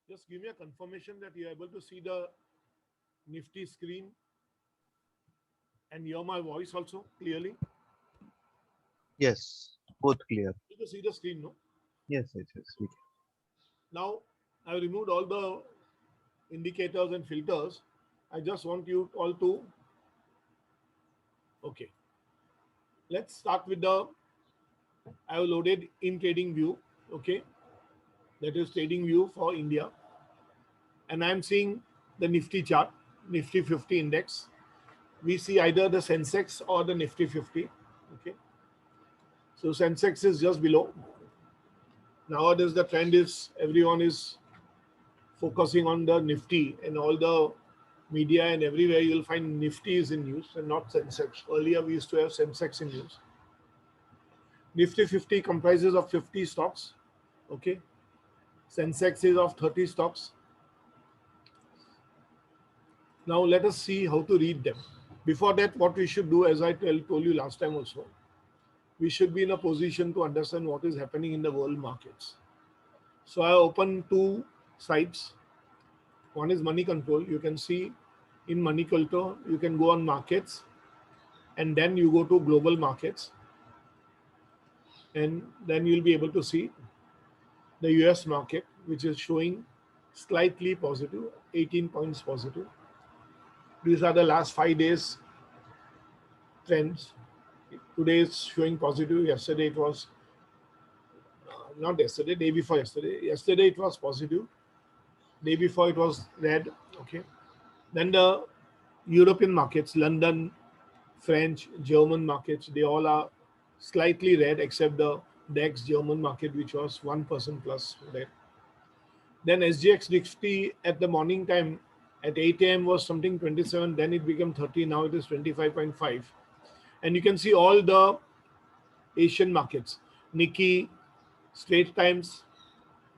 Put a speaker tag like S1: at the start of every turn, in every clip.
S1: Just give me a confirmation that you're able to see the Nifty screen and hear my voice also clearly.
S2: Yes, both clear.
S1: You can see the screen, no?
S2: Yes. We can.
S1: Now I've removed all the indicators and filters. I just want you all to, okay. Let's start with the, I have loaded in trading view, okay. That is trading view for India. And I'm seeing the Nifty chart, Nifty 50 index. We see either the Sensex or the Nifty 50, okay. So Sensex is just below. Nowadays the trend is everyone is focusing on the Nifty, and all the media and everywhere you'll find Nifty is in news and not Sensex. Earlier we used to have Sensex in news. Nifty 50 comprises of 50 stocks, okay. Sensex is of 30 stocks. Now let us see how to read them. Before that, what we should do, as I told you last time also, we should be in a position to understand what is happening in the world markets. So I open two sites. One is Money Control. You can see in Money Control, you can go on markets, and then you go to global markets, and then you'll be able to see the US market, which is showing slightly positive, 18 points positive. These are the last 5 days trends. Today is showing positive. Yesterday it was not yesterday, day before yesterday. Yesterday it was positive. Day before it was red. Okay. Then the European markets, London, French, German markets, they all are slightly red except the DAX German market, which was 1% plus red. Then SGX Nifty at the morning time at 8 a.m. was something 27, then it became 30, now it is 25.5. And you can see all the Asian markets, Nikkei, Straits Times,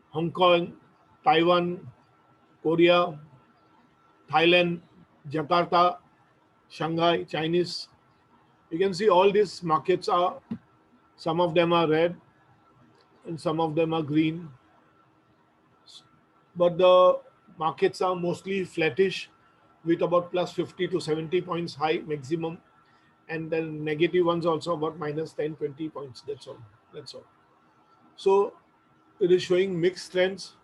S1: Hong Kong, Taiwan, Korea, Thailand, Jakarta, Shanghai, Chinese. You can see all these markets are, some of them are red and some of them are green. But the markets are mostly flattish with about plus 50 to 70 points high maximum. And then negative ones also about minus 10, 20 points. That's all. That's all. So it is showing mixed trends.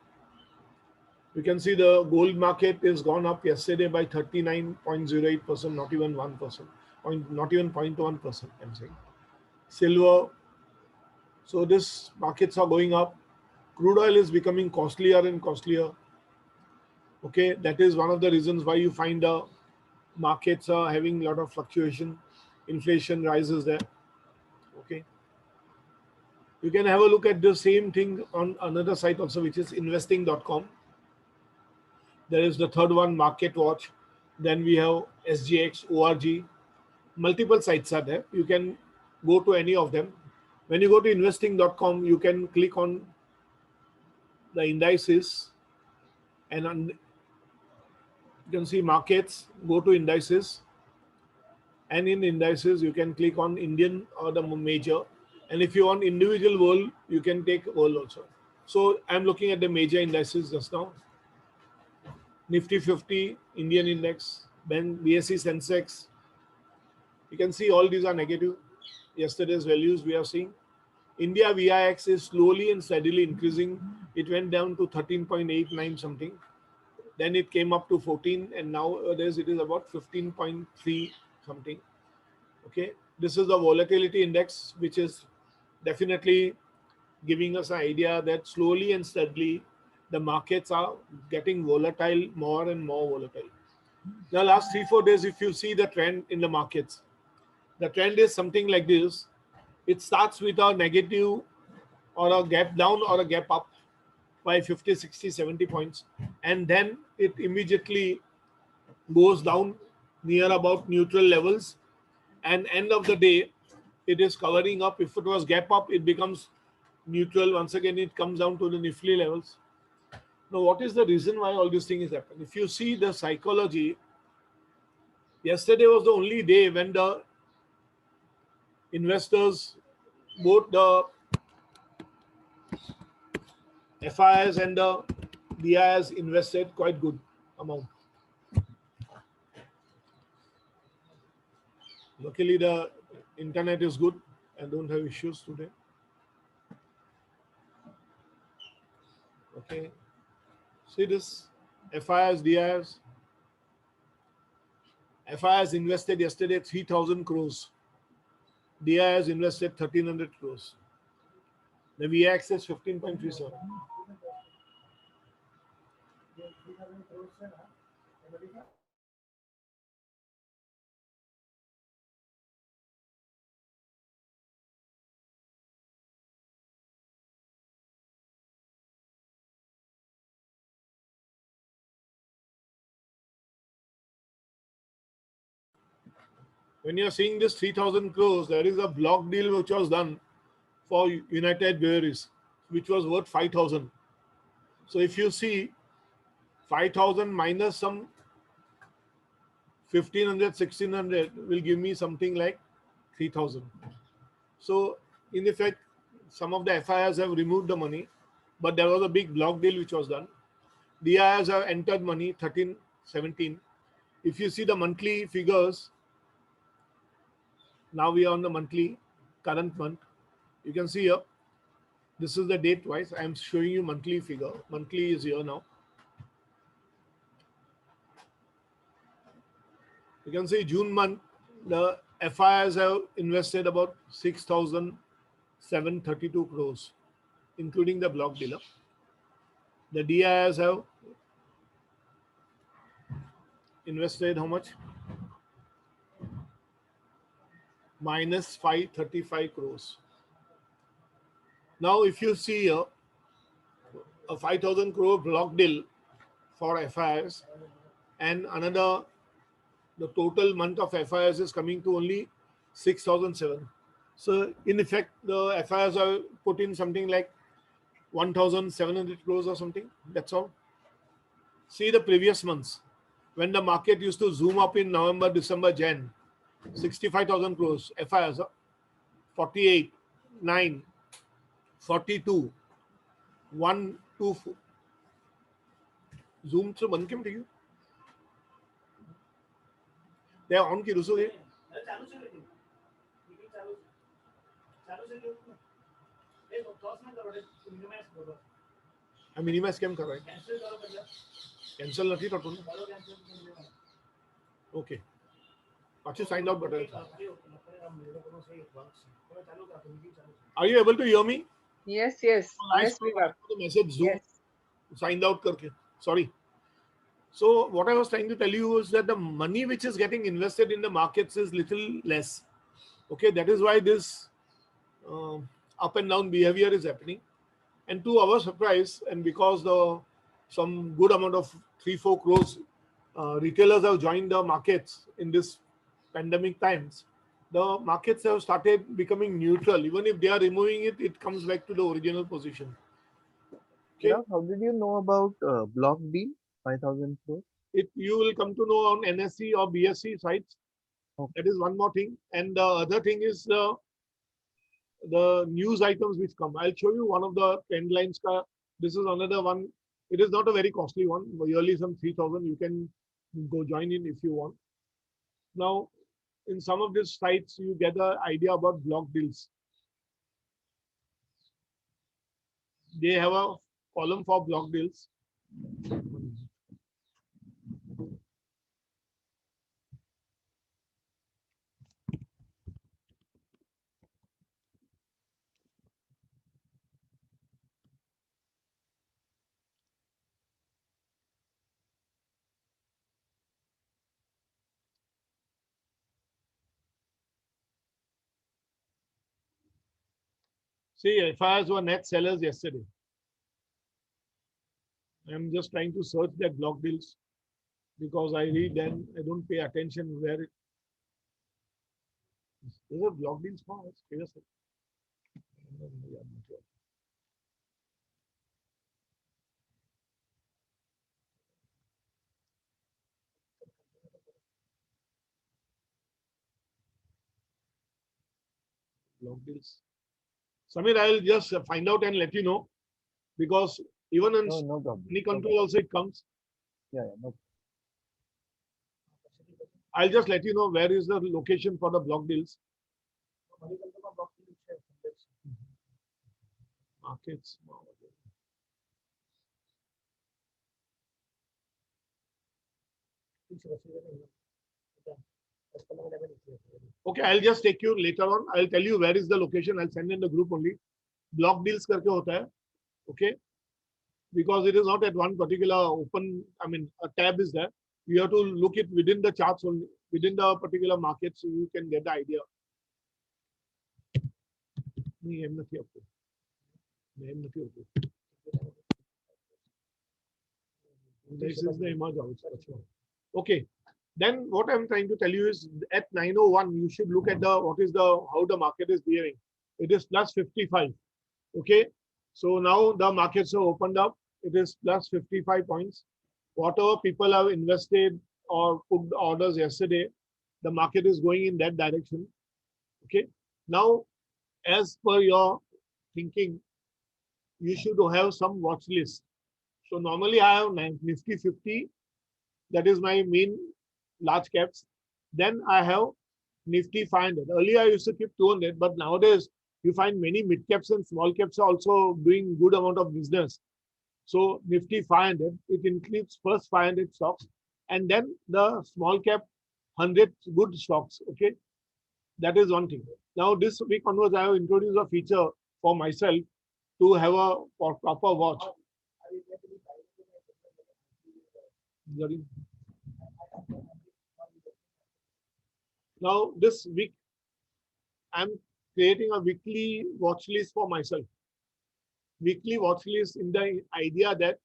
S1: You can see the gold market is gone up yesterday by 39.08%, not even 1%, not even 0.1%, I'm saying. Silver. So these markets are going up. Crude oil is becoming costlier and costlier. Okay, that is one of the reasons why you find the markets are having a lot of fluctuation. Inflation rises there. Okay. You can have a look at the same thing on another site also, which is investing.com. There is the third one, Market Watch. Then we have SGX, ORG. Multiple sites are there. You can go to any of them. When you go to investing.com, you can click on the indices, and you can see markets, go to indices, and in indices you can click on Indian or the major, and if you want individual world, you can take world also. So I'm looking at the major indices just now. Nifty 50, Indian index, then BSE Sensex. You can see all these are negative. Yesterday's values we are seeing. India VIX is slowly and steadily increasing. It went down to 13.89 something. Then it came up to 14, and nowadays it is about 15.3 something. Okay, this is the volatility index, which is definitely giving us an idea that slowly and steadily the markets are getting volatile, more and more volatile. The last 3-4 days, if you see the trend in the markets, the trend is something like this. It starts with a negative or a gap down or a gap up by 50, 60, 70 points, and then it immediately goes down near about neutral levels, and end of the day it is covering up. If it was gap up, it becomes neutral. Once again it comes down to the Nifty levels. Now what is the reason why all this thing is happening? If you see the psychology, yesterday was the only day when the investors, both the FIs and the DI has invested quite good amount. Luckily, the internet is good. I don't have issues today. Okay. See this FIS, DIs. FIS invested yesterday 3,000 crores. DI has invested 1,300 crores. The VX is 15.37. When you're seeing this 3,000 crores, there is a block deal which was done for United Breweries, which was worth 5,000. So if you see 5,000 minus some 1,500, 1,600 will give me something like 3,000. So in effect, some of the FIRs have removed the money, but there was a big block deal which was done. DIRs have entered money 13, 17. If you see the monthly figures, now we are on the monthly current month. You can see here, this is the date wise. I am showing you monthly figure. Monthly is here now. You can see June month, the FIRs have invested about 6,732 crores, including the block dealer. The DIRs have invested how much? Minus 535 crores. Now, if you see here, a 5,000 crore block deal for FIRs and another, the total month of FIRs is coming to only 6,007. So in effect, the FIRs are put in something like 1,700 crores or something. That's all. See the previous months when the market used to zoom up in November, December, Jan, 65,000 crores FIRs, 48, 9, 42, 1, 2. Zoom चं बंद केम ठेवू? ते on की दुसरं हे minimise केम कर रहा है cancel नहीं थोड़ा ओके अच्छे sign out button Are you able to hear me?
S3: Yes, yes. Yes, we got.
S1: The message Zoom
S3: Yes.
S1: signed out करके. Sorry. So what I was trying to tell you is that the money which is getting invested in the markets is little less. Okay, that is why this up and down behavior is happening. And to our surprise, and because the some good amount of 3-4 crores retailers have joined the markets in this pandemic times, the markets have started becoming neutral. Even if they are removing it, it comes back to the original position. Okay.
S2: Chirag, how did you know about block deal 5,000 crore?
S1: You will come to know on NSE or BSE sites.
S2: Okay.
S1: That is one more thing. And the other thing is the news items which come. I'll show you one of the trend lines. This is another one. It is not a very costly one. Yearly some 3,000. You can go join in if you want. Now, in some of these sites, you get an idea about block deals. They have a column for block deals. See, FIRs were net sellers yesterday. I'm just trying to search that block deals because I read and I don't pay attention where it. There's a block deals for us. Block deals. Samir, I'll just find out and let you know because Even on
S2: No problem.
S1: any
S2: No
S1: control
S2: problem.
S1: also it comes.
S2: Yeah, no.
S1: I'll just let you know where is the location for the block deals. Markets. Okay, I'll just take you later on. I'll tell you where is the location. I'll send in the group only. Block deals करके होता है. Okay, because it is not at one particular open. I mean, a tab is there. You have to look it within the charts only, within the particular market, so you can get the idea. नहीं, M नहीं आपको. M नहीं आपको. This is the image also. Okay. Then what I'm trying to tell you is at 901, you should look at the how the market is behaving. It is plus 55. Okay. So now the markets have opened up. It is plus 55 points. Whatever people have invested or put orders yesterday, the market is going in that direction. Okay. Now, as per your thinking, you should have some watch list. So normally I have Nifty 50. That is my main large caps. Then I have Nifty 500. Earlier I used to keep 200, but nowadays you find many mid caps and small caps are also doing good amount of business. So Nifty 500, it includes first 500 stocks and then the small cap 100 good stocks. Okay, that is one thing. Now this week onwards, I have introduced a feature for myself to have a proper watch. Now this week, I'm creating a weekly watch list for myself. Weekly watch list in the idea that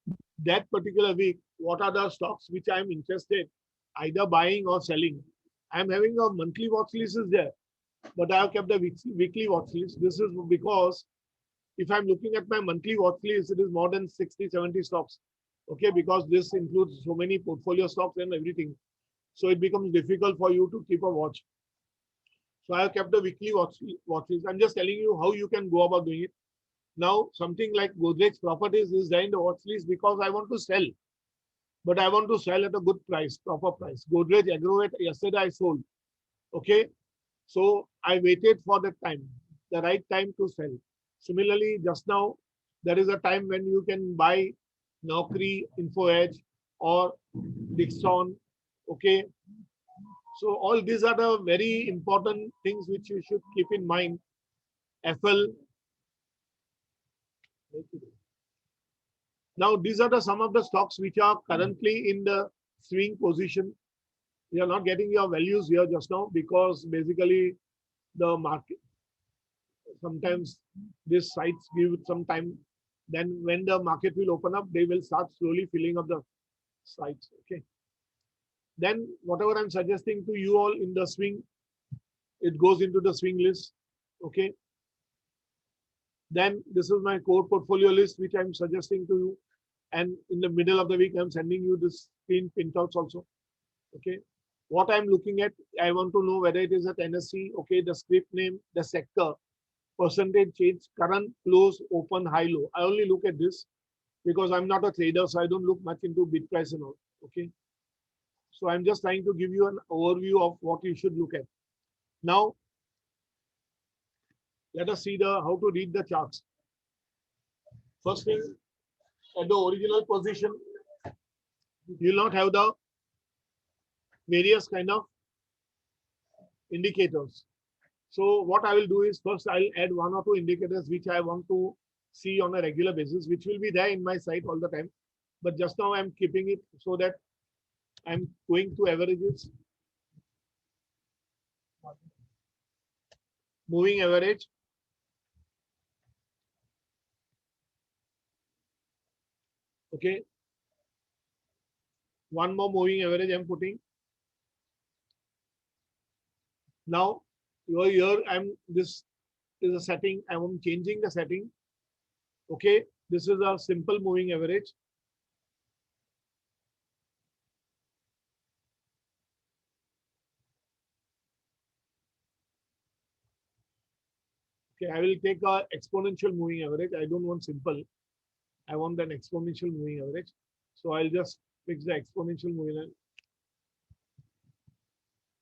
S1: that particular week, what are the stocks which I'm interested either buying or selling. I'm having a monthly watch list is there, but I have kept the weekly watch list. This is because if I'm looking at my monthly watch list, it is more than 60, 70 stocks. Okay, because this includes so many portfolio stocks and everything. So it becomes difficult for you to keep a watch. So I have kept a weekly watch list. I'm just telling you how you can go about doing it. Now, something like Godrej Properties is there in the watch list because I want to sell. But I want to sell at a good price, proper price. Godrej Agrovet, yesterday I sold. Okay. So I waited for the time, the right time to sell. Similarly, just now, there is a time when you can buy Naukri, Info Edge, or Dixon. Okay. So all these are the very important things which you should keep in mind. FL. Now, these are some of the stocks which are currently in the swing position. You are not getting your values here just now because basically the market, sometimes these sites give some time. Then when the market will open up, they will start slowly filling up the sites. Okay. Then whatever I'm suggesting to you all in the swing, it goes into the swing list. Okay. Then this is my core portfolio list, which I'm suggesting to you. And in the middle of the week, I'm sending you this screen printouts also. Okay. What I'm looking at, I want to know whether it is at NSE. Okay. The script name, the sector, percentage change, current, close, open, high, low. I only look at this because I'm not a trader, so I don't look much into bid price and all. Okay. So I'm just trying to give you an overview of what you should look at. Now, let us see how to read the charts. First thing, at the original position, you will not have the various kind of indicators. So what I will do is first I'll add one or two indicators which I want to see on a regular basis, which will be there in my site all the time. But just now I'm keeping it so that I'm going to averages. Moving average. Okay. One more moving average I'm putting. Now, here this is a setting. I'm changing the setting. Okay. This is a simple moving average. Okay, I will take a exponential moving average. I don't want simple. I want an exponential moving average. So I'll just fix the exponential moving average.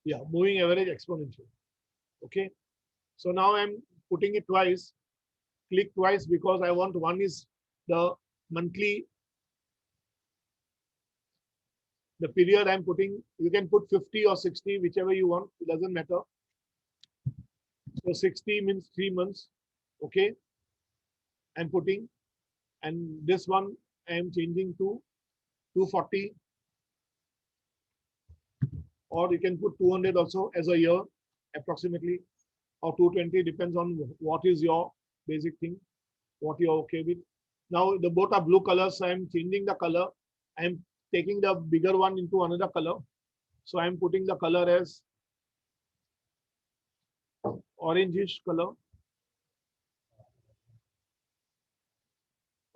S1: Yeah, moving average exponential. Okay. So now I'm putting it twice. Click twice because I want one is the monthly, the period I'm putting. You can put 50 or 60, whichever you want. It doesn't matter. So 60 means 3 months. Okay. I'm putting, and this one I am changing to 240, or you can put 200 also as a year approximately, or 220, depends on what is your basic thing, what you're okay with. Now the both are blue colors, so I'm changing the color. I'm taking the bigger one into another color. So I'm putting the color as orangish color.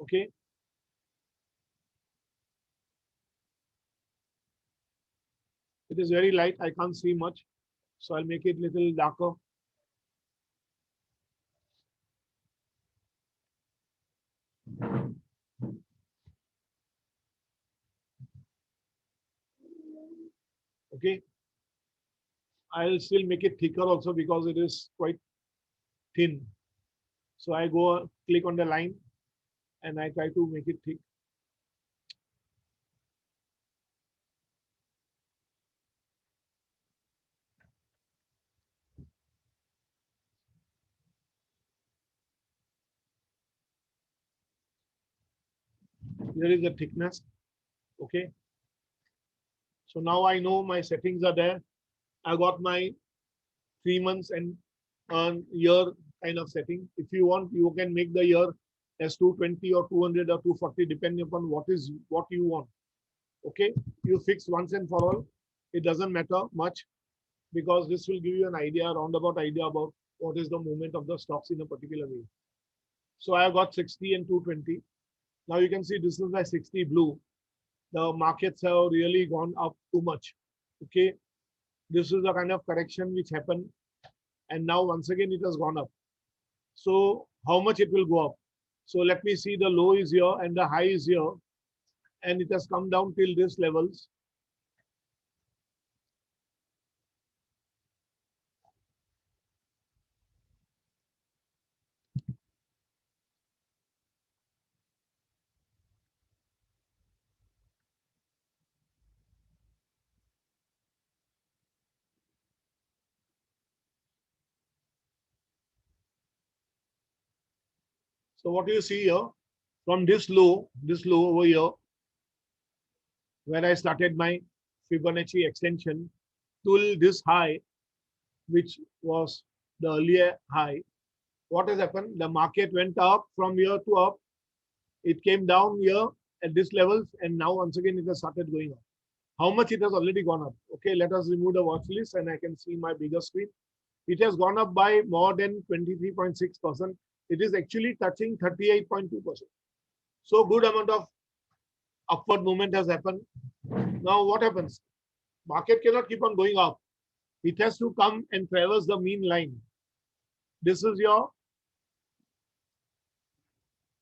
S1: Okay. It is very light, I can't see much. So I'll make it little darker. Okay. I'll still make it thicker also because it is quite thin. So I go click on the line and I try to make it thick. Here is the thickness. Okay. So now I know my settings are there. I got my 3 months and year kind of setting. If you want, you can make the year as 220 or 200 or 240, depending upon what you want. Okay. You fix once and for all. It doesn't matter much because this will give you an idea, roundabout idea about what is the movement of the stocks in a particular way. So I have got 60 and 220. Now you can see this is my 60 blue. The markets have really gone up too much. Okay. This is the kind of correction which happened. And now once again, it has gone up. So how much it will go up? So let me see, the low is here and the high is here. And it has come down till this levels. So what do you see here? From this low over here, where I started my Fibonacci extension, till this high, which was the earlier high, what has happened? The market went up from here to up. It came down here at this levels, and now once again it has started going up. How much it has already gone up? Okay, let us remove the watch list and I can see my bigger screen. It has gone up by more than 23.6%. It is actually touching 38.2%. So good amount of upward movement has happened. Now what happens? Market cannot keep on going up. It has to come and traverse the mean line. This is your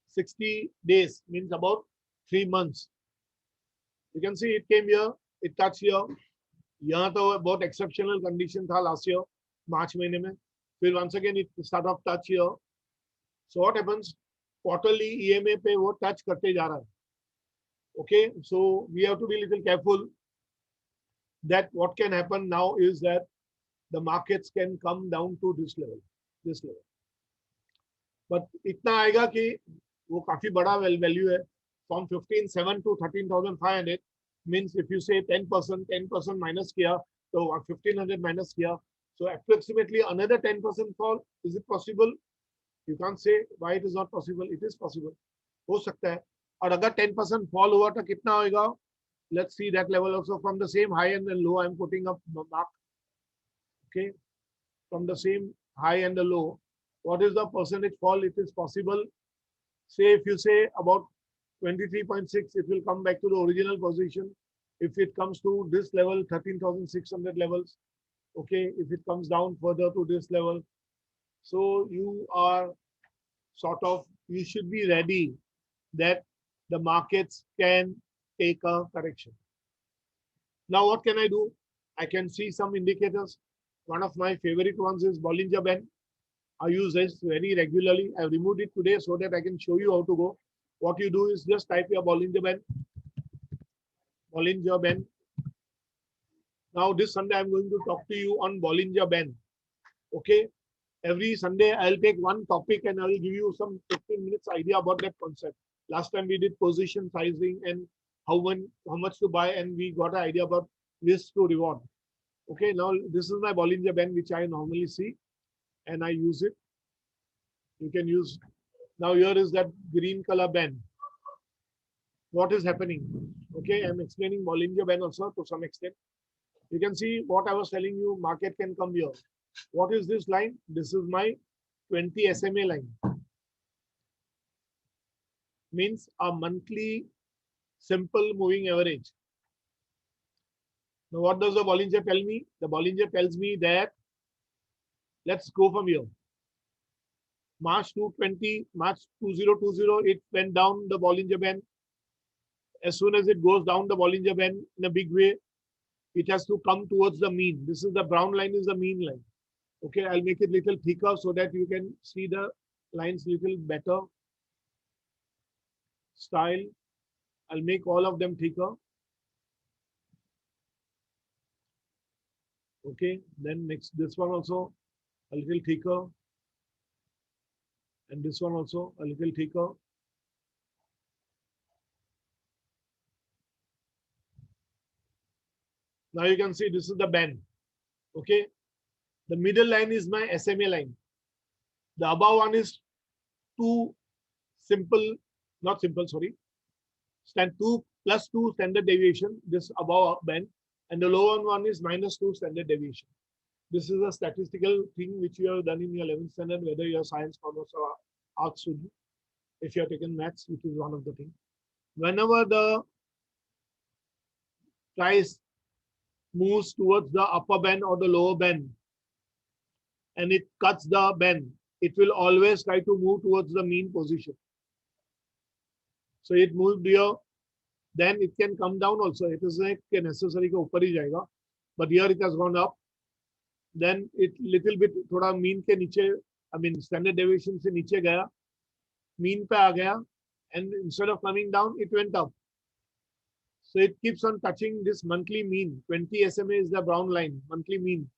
S1: 60 days, means about 3 months. You can see it came here, it touched here. यहाँ तो बहुत exceptional condition था last year, March महीने में. फिर once again it start off touch here. So what happens? Quarterly EMA पे वो touch करते जा रहा है. Okay, so we have to be a little careful that what can happen now is that the markets can come down to this level. But इतना आएगा कि वो काफी बड़ा value है. From 15,700 to 13,500 means if you say 10% minus किया, so 1,500 minus किया, so approximately another 10% fall. Is it possible? You can't say why it is not possible. It is possible. हो सकता है. और अगर 10% fall हुआ तो कितना होगा? Let's see that level also. From the same high and the low, I'm putting up mark. Okay, from the same high and the low, what is the percentage fall? It is possible. Say if you say about 23.6, it will come back to the original position. If it comes to this level, 13,600 levels, okay, if it comes down further to this level, so you are sort of, you should be ready that the markets can take a correction. Now, what can I do? I can see some indicators. One of my favorite ones is Bollinger Band. I use this very regularly. I removed it today so that I can show you how to go. What you do is just type your Bollinger Band. Bollinger Band. Now, this Sunday, I'm going to talk to you on Bollinger Band. Okay. Every Sunday, I'll take one topic and I'll give you some 15 minutes idea about that concept. Last time we did position sizing and how much to buy, and we got an idea about risk to reward. Okay, now this is my Bollinger Band, which I normally see, and I use it. You can use. Now here is that green color band. What is happening? Okay, I'm explaining Bollinger Band also to some extent. You can see what I was telling you, market can come here. What is this line? This is my 20 SMA line. Means a monthly simple moving average. Now, what does the Bollinger tell me? The Bollinger tells me that, let's go from here. March 2020, it went down the Bollinger Band. As soon as it goes down the Bollinger Band in a big way, it has to come towards the mean. This is the brown line, is the mean line. Okay, I'll make it little thicker so that you can see the lines little better. Style, I'll make all of them thicker. Okay, then next, this one also a little thicker. And this one also a little thicker. Now you can see this is the band. Okay, the middle line is my SMA line. The above one is two simple, not simple, sorry. Stand 2 plus 2 standard deviation, this above band, and the lower one is -2 standard deviation. This is a statistical thing which you have done in your 11th standard, whether you are science, commerce, or arts student. If you have taken maths, which is one of the things. Whenever the price moves towards the upper band or the lower band, and it cuts the band, it will always try to move towards the mean position. So it moved here, then it can come down also. It is like necessary ke upar hi jayega, but here it has gone up. Then it little bit thoda mean ke niche, I mean standard deviation se niche gaya, mean pe aa gaya, and instead of coming down, it went up. So it keeps on touching this monthly mean. 20 SMA is the brown line, monthly mean.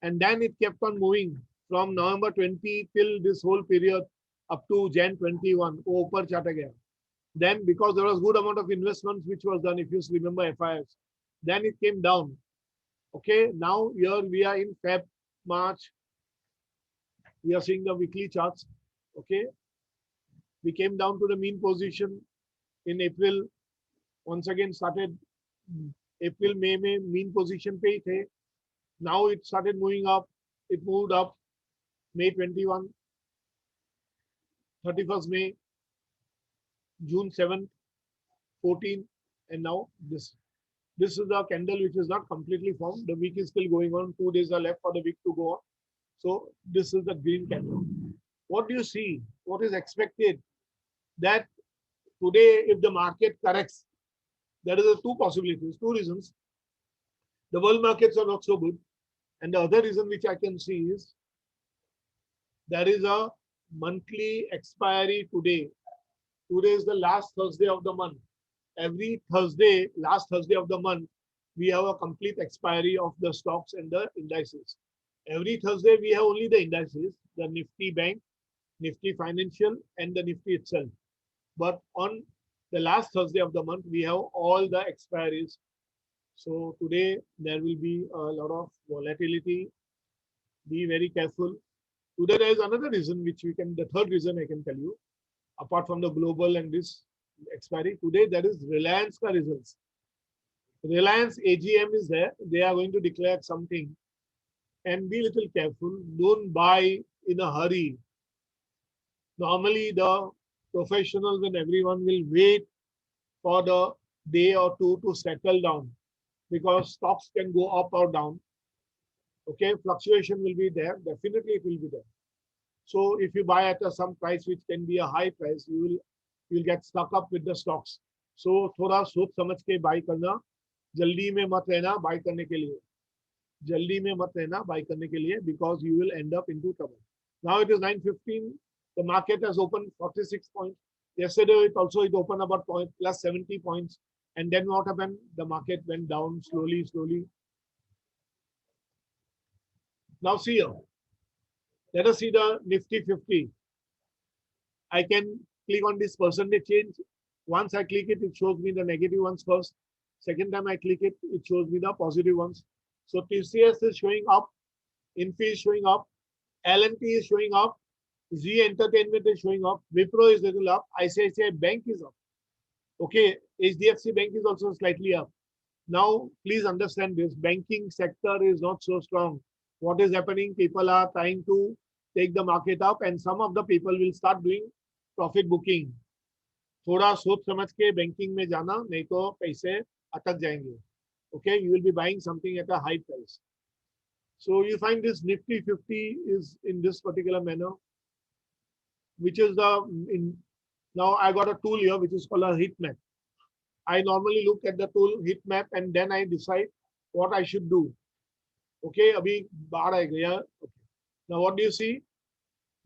S1: And then it kept on moving from November 20 till this whole period up to Jan 21. Upar chata gaya. Then because there was good amount of investments which was done, if you remember FIS, then it came down. Okay, now here we are in Feb, March. We are seeing the weekly charts. Okay, we came down to the mean position in April. Once again started April, May, mean position pe the. Now it started moving up. It moved up May 21, 31st May, June 7th, 14, and now this. This is the candle which is not completely formed. The week is still going on. 2 days are left for the week to go on. So this is the green candle. What do you see? What is expected? That today, if the market corrects, there is two possibilities, two reasons. The world markets are not so good. And the other reason which I can see is there is a monthly expiry today. Today is the last Thursday of the month. Every Thursday, last Thursday of the month, we have a complete expiry of the stocks and the indices. Every Thursday, we have only the indices, the Nifty Bank, Nifty Financial, and the Nifty itself. But on the last Thursday of the month, we have all the expiries. So today, there will be a lot of volatility. Be very careful. Today, there is another reason which we can, the third reason I can tell you, apart from the global and this expiry, today there is Reliance ka results. Reliance AGM is there. They are going to declare something, and be a little careful. Don't buy in a hurry. Normally, the professionals and everyone will wait for the day or two to settle down, because stocks can go up or down. Okay, fluctuation will be there. Definitely, it will be there. So if you buy at some price which can be a high price, you will you'll get stuck up with the stocks. So थोड़ा सोच समझ के bye करना, जल्दी में मत रहना bye करने के लिए, जल्दी में मत रहना बाय करने के लिए, because you will end up into trouble. Now it is 9:15. The market has opened 46 points. Yesterday it opened about plus 70 points. And then what happened? The market went down slowly, slowly. Now see here. Let us see the Nifty 50. I can click on this percentage change. Once I click it, it shows me the negative ones first. Second time I click it, it shows me the positive ones. So TCS is showing up, Infi is showing up, L&T is showing up, Z Entertainment is showing up, Wipro is little up, ICICI Bank is up. Okay, HDFC Bank is also slightly up. Now, please understand this, banking sector is not so strong. What is happening? People are trying to take the market up and some of the people will start doing profit booking. थोड़ा सोच समझ के banking में जाना, नहीं तो पैसे अटक जाएंगे. Okay, you will be buying something at a high price. So you find this Nifty 50 is in this particular manner, which is now I got a tool here which is called a heat map. I normally look at the tool heat map and then I decide what I should do. Okay, अभी बाहर आ गया. Okay. Now what do you see?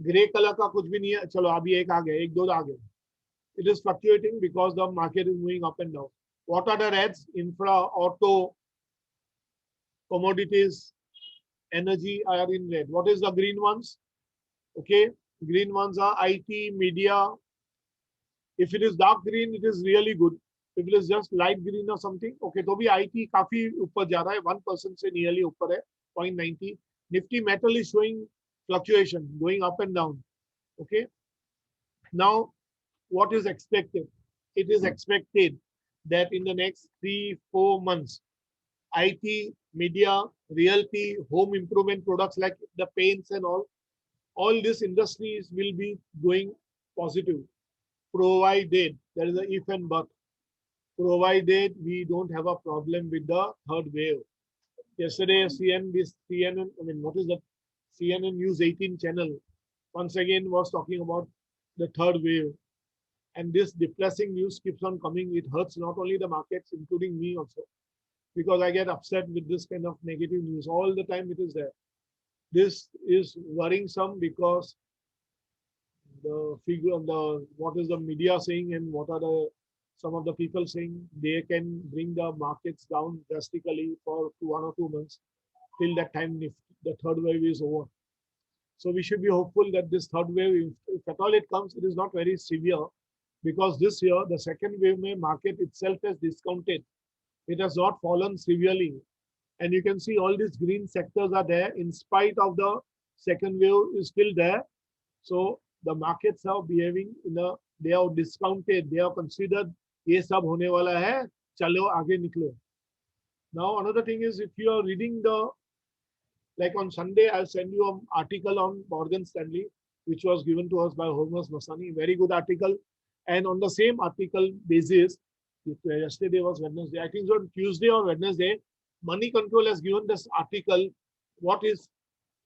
S1: Gray color का कुछ भी नहीं है. चलो अभी एक आ गया, एक दो आ गए. It is fluctuating because the market is moving up and down. What are the reds? Infra, auto, commodities, energy are in red. What is the green ones? Okay, green ones are IT, media. If it is dark green, it is really good. If it is just light green or something, okay, तो भी IT काफी ऊपर जा रहा है, 1% से nearly ऊपर है, 0.90. Nifty metal is showing fluctuation, going up and down. Okay. Now, what is expected? It is expected that in the next 3-4 months, IT, media, realty, home improvement products like the paints and all these industries will be going positive, provided there is a if and but, provided we don't have a problem with the third wave. Yesterday, CNN, I mean, what is that? CNN News 18 channel once again was talking about the third wave. And this depressing news keeps on coming. It hurts not only the markets, including me also, because I get upset with this kind of negative news. All the time it is there. This is worrisome because the figure of the what is the media saying and what are the some of the people saying, they can bring the markets down drastically for 1 or 2 months till that time if the third wave is over. So we should be hopeful that this third wave, if at all it comes, it is not very severe, because this year the second wave market itself has discounted. It has not fallen severely. And you can see all these green sectors are there in spite of the second wave is still there. So the markets are behaving they are discounted. They are considered ये सब होने वाला है, चलो आगे निकलो. Now another thing is, if you are reading like on Sunday, I'll send you an article on Morgan Stanley, which was given to us by Hormuz Masani, very good article. And on the same article basis, yesterday was Wednesday, I think on Tuesday or Wednesday, Money Control has given this article, what is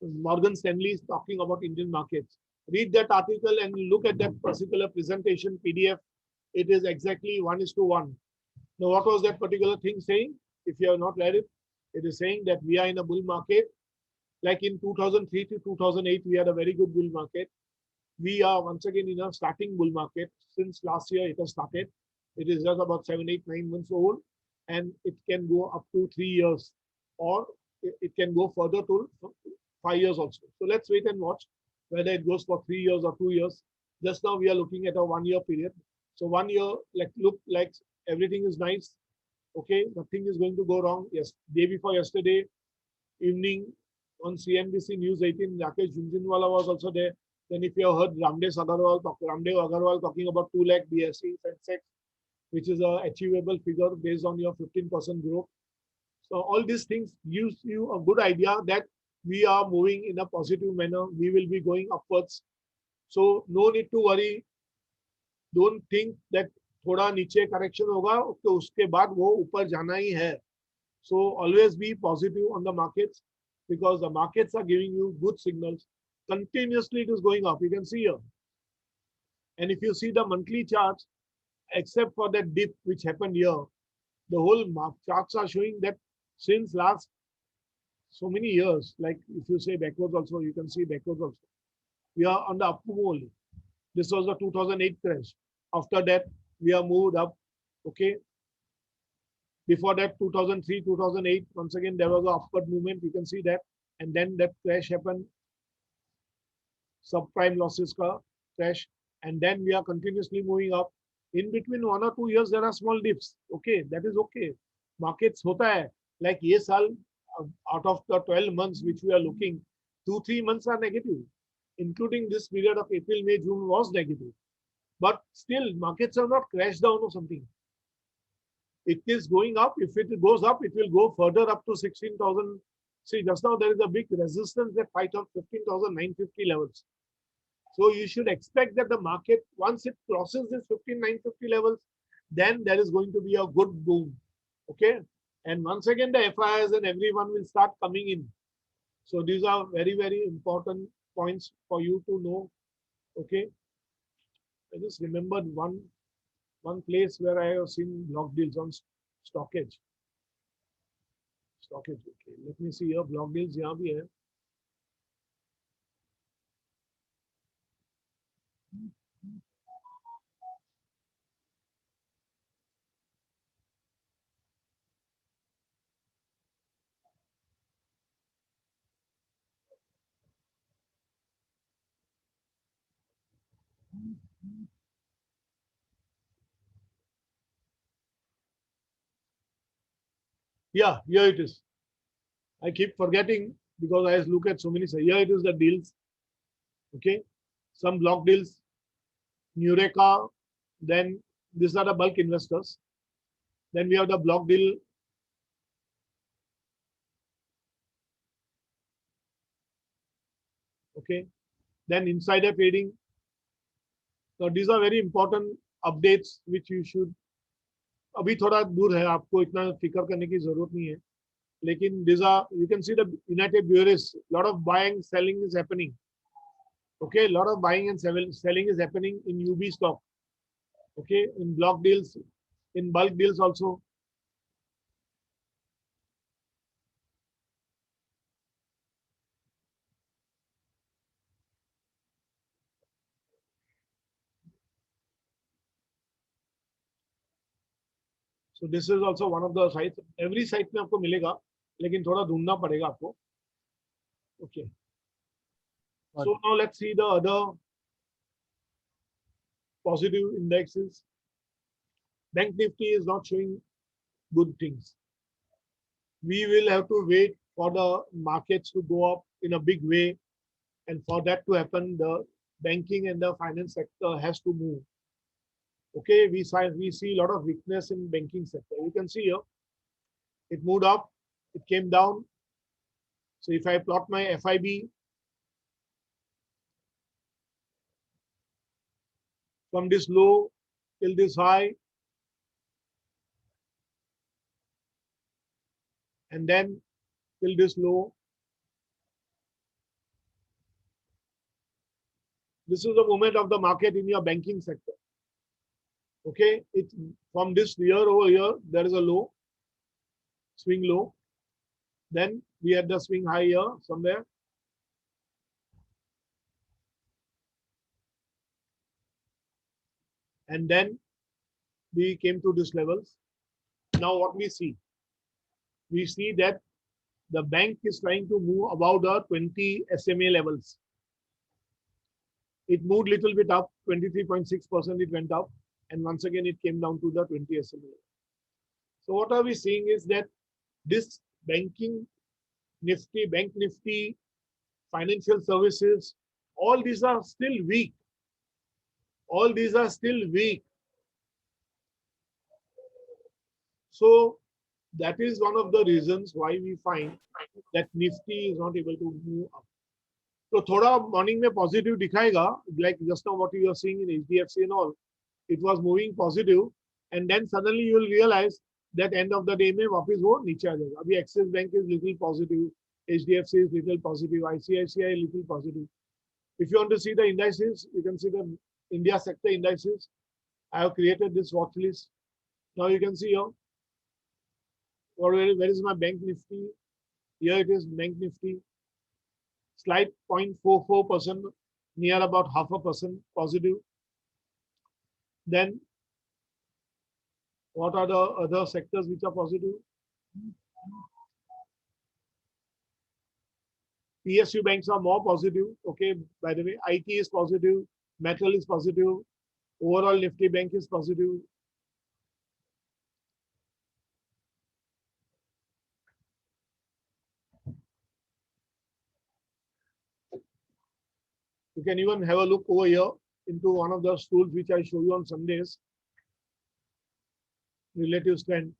S1: Morgan Stanley is talking about Indian markets. Read that article and look at that particular presentation PDF. It is exactly 1:1. Now, what was that particular thing saying? If you have not read it, it is saying that we are in a bull market. Like in 2003 to 2008, we had a very good bull market. We are once again in a starting bull market. Since last year, it has started. It is just about 7, 8, 9 months old, and it can go up to 3 years, or it can go further to 5 years also. So let's wait and watch whether it goes for 3 years or 2 years. Just now we are looking at a 1 year period. So 1 year, look like everything is nice. Okay, nothing is going to go wrong. Yes, day before yesterday evening on CNBC News 18, Rakesh Jhunjhunwala was also there. Then if you have heard Ramdev Agarwal talking about 2 lakh BSE Sensex, which is a achievable figure based on your 15% growth. So all these things gives you a good idea that we are moving in a positive manner. We will be going upwards. So no need to worry. Don't think that थोड़ा नीचे correction होगा तो उसके बाद वो ऊपर जाना ही है. So always be positive on the markets, because the markets are giving you good signals. Continuously it is going up. You can see here. And if you see the monthly charts, except for that dip which happened here, the whole charts are showing that since last so many years, like if you say backwards also, you can see backwards also, we are on the up move only. This was the 2008 crash. After that, we are moved up. Okay. Before that, 2003, 2008, once again, there was an upward movement. You can see that. And then that crash happened, subprime losses ka crash. And then we are continuously moving up. In between 1 or 2 years, there are small dips. Okay, that is okay. Markets hota hai. Like ye saal, out of the 12 months which we are looking, 2-3 months are negative, including this period of April, May, June was negative. But still, markets have not crashed down or something. It is going up. If it goes up, it will go further up to 16,000. See, just now there is a big resistance that fight on 15,950 levels. So you should expect that the market, once it crosses this 15,950 levels, then there is going to be a good boom. Okay. And once again, the FIIs and everyone will start coming in. So these are very, very important points for you to know. Okay. I just remembered one place where I have seen block deals on stockage. Stockage. Okay. Let me see here. Block deals यहाँ भी है. Yeah, here it is. I keep forgetting because I look at so many. Here it is the deals. Okay. Some block deals. Nureka. Then these are the bulk investors. Then we have the block deal. Okay. Then insider trading. So these are very important updates which you should. अभी थोड़ा दूर है, आपको इतना फिक्र करने की जरूरत नहीं है, लेकिन these are, you can see the United Breweries, lot of buying selling is happening. Okay, lot of buying and selling is happening in UB stock. Okay, in block deals, in bulk deals also. So this is also one of the sites. Every site में आपको मिलेगा, लेकिन थोड़ा ढूंढना पड़ेगा आपको. Okay. So now let's see the other positive indexes. Bank Nifty is not showing good things. We will have to wait for the markets to go up in a big way, and for that to happen, the banking and the finance sector has to move. Okay, we see a lot of weakness in banking sector. You can see here, it moved up, it came down. So if I plot my FIB from this low till this high, and then till this low, this is the movement of the market in your banking sector. Okay, it's from this year over here, there is a low, swing low. Then we had the swing high here somewhere. And then we came to these levels. Now what we see that the bank is trying to move above the 20 SMA levels. It moved little bit up, 23.6% it went up. And once again, it came down to the 20 SMA. So what are we seeing is that this banking Nifty, Bank Nifty, financial services, all these are still weak. All these are still weak. So that is one of the reasons why we find that Nifty is not able to move up. So thoda morning mein positive dikhayega, like just now what you are seeing in HDFC and all, it was moving positive, and then suddenly you will realize that end of the day mein वापस वो नीचे आ जाएगा. अभी Axis Bank is little positive, HDFC is little positive, ICICI little positive. If you want to see the indices, you can see the India sector indices. I have created this watch list. Now you can see here, where is my Bank Nifty? Here it is, Bank Nifty. Slight 0.44%, near about 0.5% positive. Then what are the other sectors which are positive? PSU banks are more positive. Okay, by the way, IT is positive, metal is positive, overall Nifty Bank is positive. You can even have a look over here into one of those tools which I show you on Sundays. Relative strength.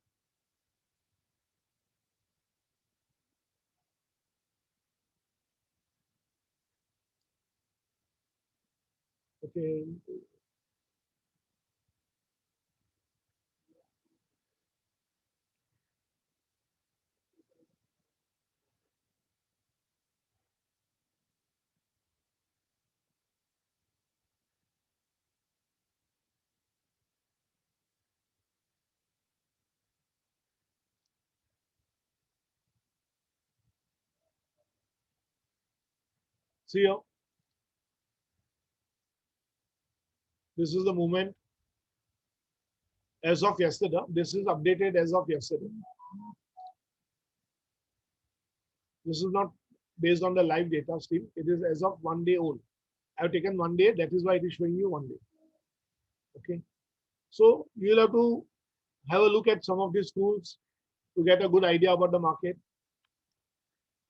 S1: Okay. See here. This is the movement as of yesterday. This is updated as of yesterday. This is not based on the live data still. It is as of 1 day old. I have taken 1 day. That is why it is showing you 1 day. Okay. So you will have to have a look at some of these tools to get a good idea about the market.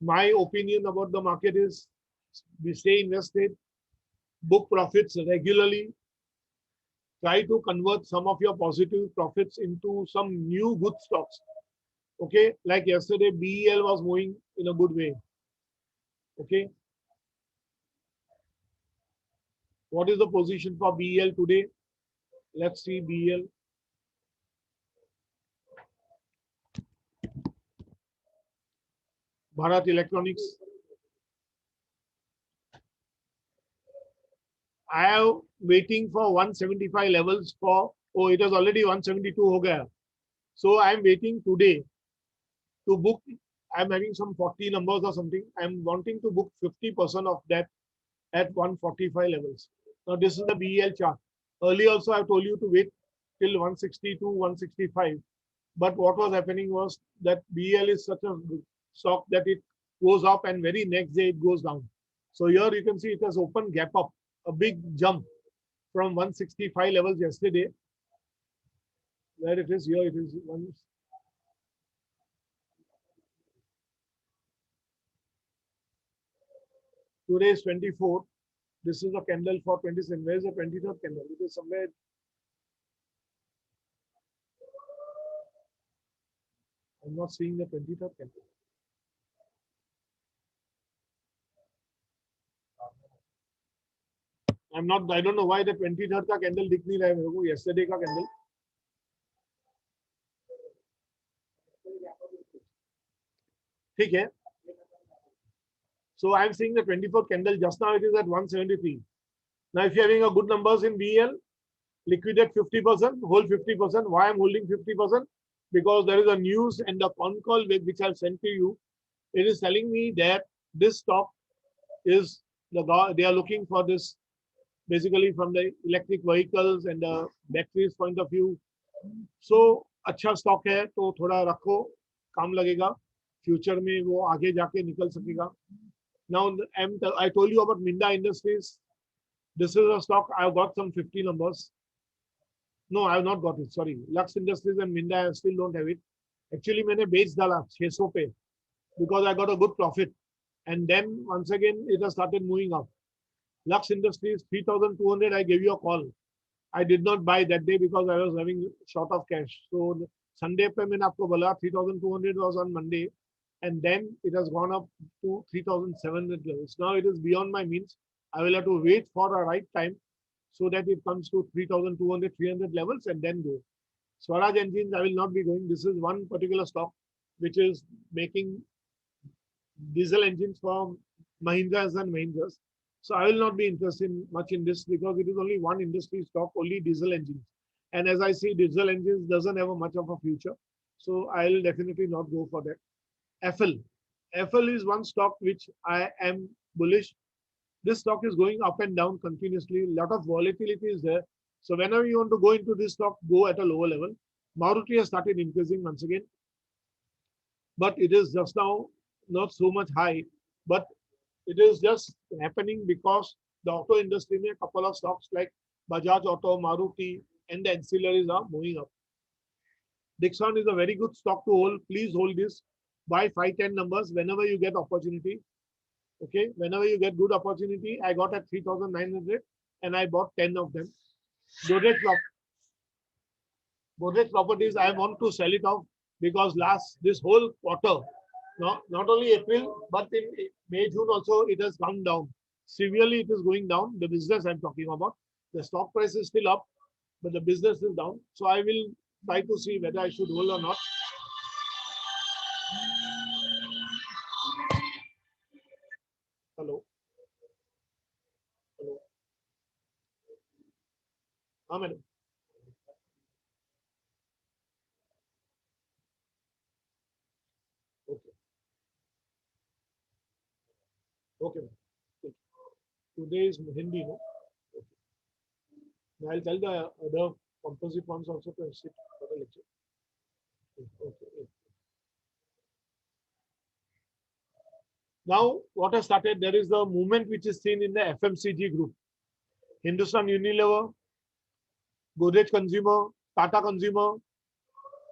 S1: My opinion about the market is we stay invested, book profits regularly, try to convert some of your positive profits into some new good stocks. Okay, like yesterday, BEL was moving in a good way. Okay. What is the position for BEL today? Let's see BEL. Bharat Electronics. I am waiting for 175 levels for, oh, it is already 172 ho gaya. So I am waiting today to book. I am having some 40 numbers or something. I am wanting to book 50% of that at 145 levels. Now this is the BEL chart. Earlier also I told you to wait till 162, 165. But what was happening was that BEL is such a stock that it goes up and very next day it goes down. So here you can see it has opened gap up, a big jump from 165 levels yesterday. Where it is here, it is one. Today is 24th. This is a candle for 27th. Where is the 23rd candle? It is somewhere. I'm not seeing the 23rd candle. I'm not. I don't know why the 23rd का candle दिख नहीं रहा है मेरे को. Yesterday का candle. ठीक है. So I'm seeing the 24th candle. Just now it is at 173. Now if you're having a good numbers in BEL, liquidate 50%, hold 50%. Why I'm holding 50%? Because there is a news and the phone call which I've sent to you. It is telling me that this stock is they are looking for this basically from the electric vehicles and the batteries point of view. So अच्छा stock है तो थोड़ा रखो, काम लगेगा, future में वो आगे जाके निकल सकेगा. Now I told you about Minda Industries. This is a stock I've got some 50 numbers. No, I have not got it. Sorry, Lux Industries and Minda I still don't have it. Actually मैंने बेच डाला 600 पे because I got a good profit. And then once again it has started moving up. Lux Industries 3,200. I gave you a call. I did not buy that day because I was having short of cash. So Sunday पे मैंने आपको बोला 3,200 was on Monday, and then it has gone up to 3,700 levels. Now it is beyond my means. I will have to wait for a right time so that it comes to 3,200, 300 levels and then go. Swaraj Engines, I will not be going. This is one particular stock which is making diesel engines for Mahindras and Mahindras. So I will not be interested much in this because it is only one industry stock, only diesel engines. And as I see, diesel engines doesn't have a much of a future. So I'll definitely not go for that. FL. FL is one stock which I am bullish. This stock is going up and down continuously. A lot of volatility is there. So whenever you want to go into this stock, go at a lower level. Maruti has started increasing once again, but it is just now not so much high. But it is just happening because the auto industry, a couple of stocks like Bajaj Auto, Maruti, and the ancillaries are moving up. Dixon is a very good stock to hold. Please hold this. Buy 5-10 numbers whenever you get opportunity. Okay, whenever you get good opportunity, I got at 3,900 and I bought 10 of them. Godrej Properties, I want to sell it off because this whole quarter, not only April, but in May, June also, it has come down. Severely, it is going down. The business I'm talking about. The stock price is still up, but the business is down. So I will try to see whether I should hold or not. Hello. Hello. Madam. Okay. Okay. Today is Hindi, no? Okay. I'll tell the other composite ones also to sit for the lecture. Okay. Now, what has started, there is the movement which is seen in the FMCG group. Hindustan Unilever, Godrej Consumer, Tata Consumer.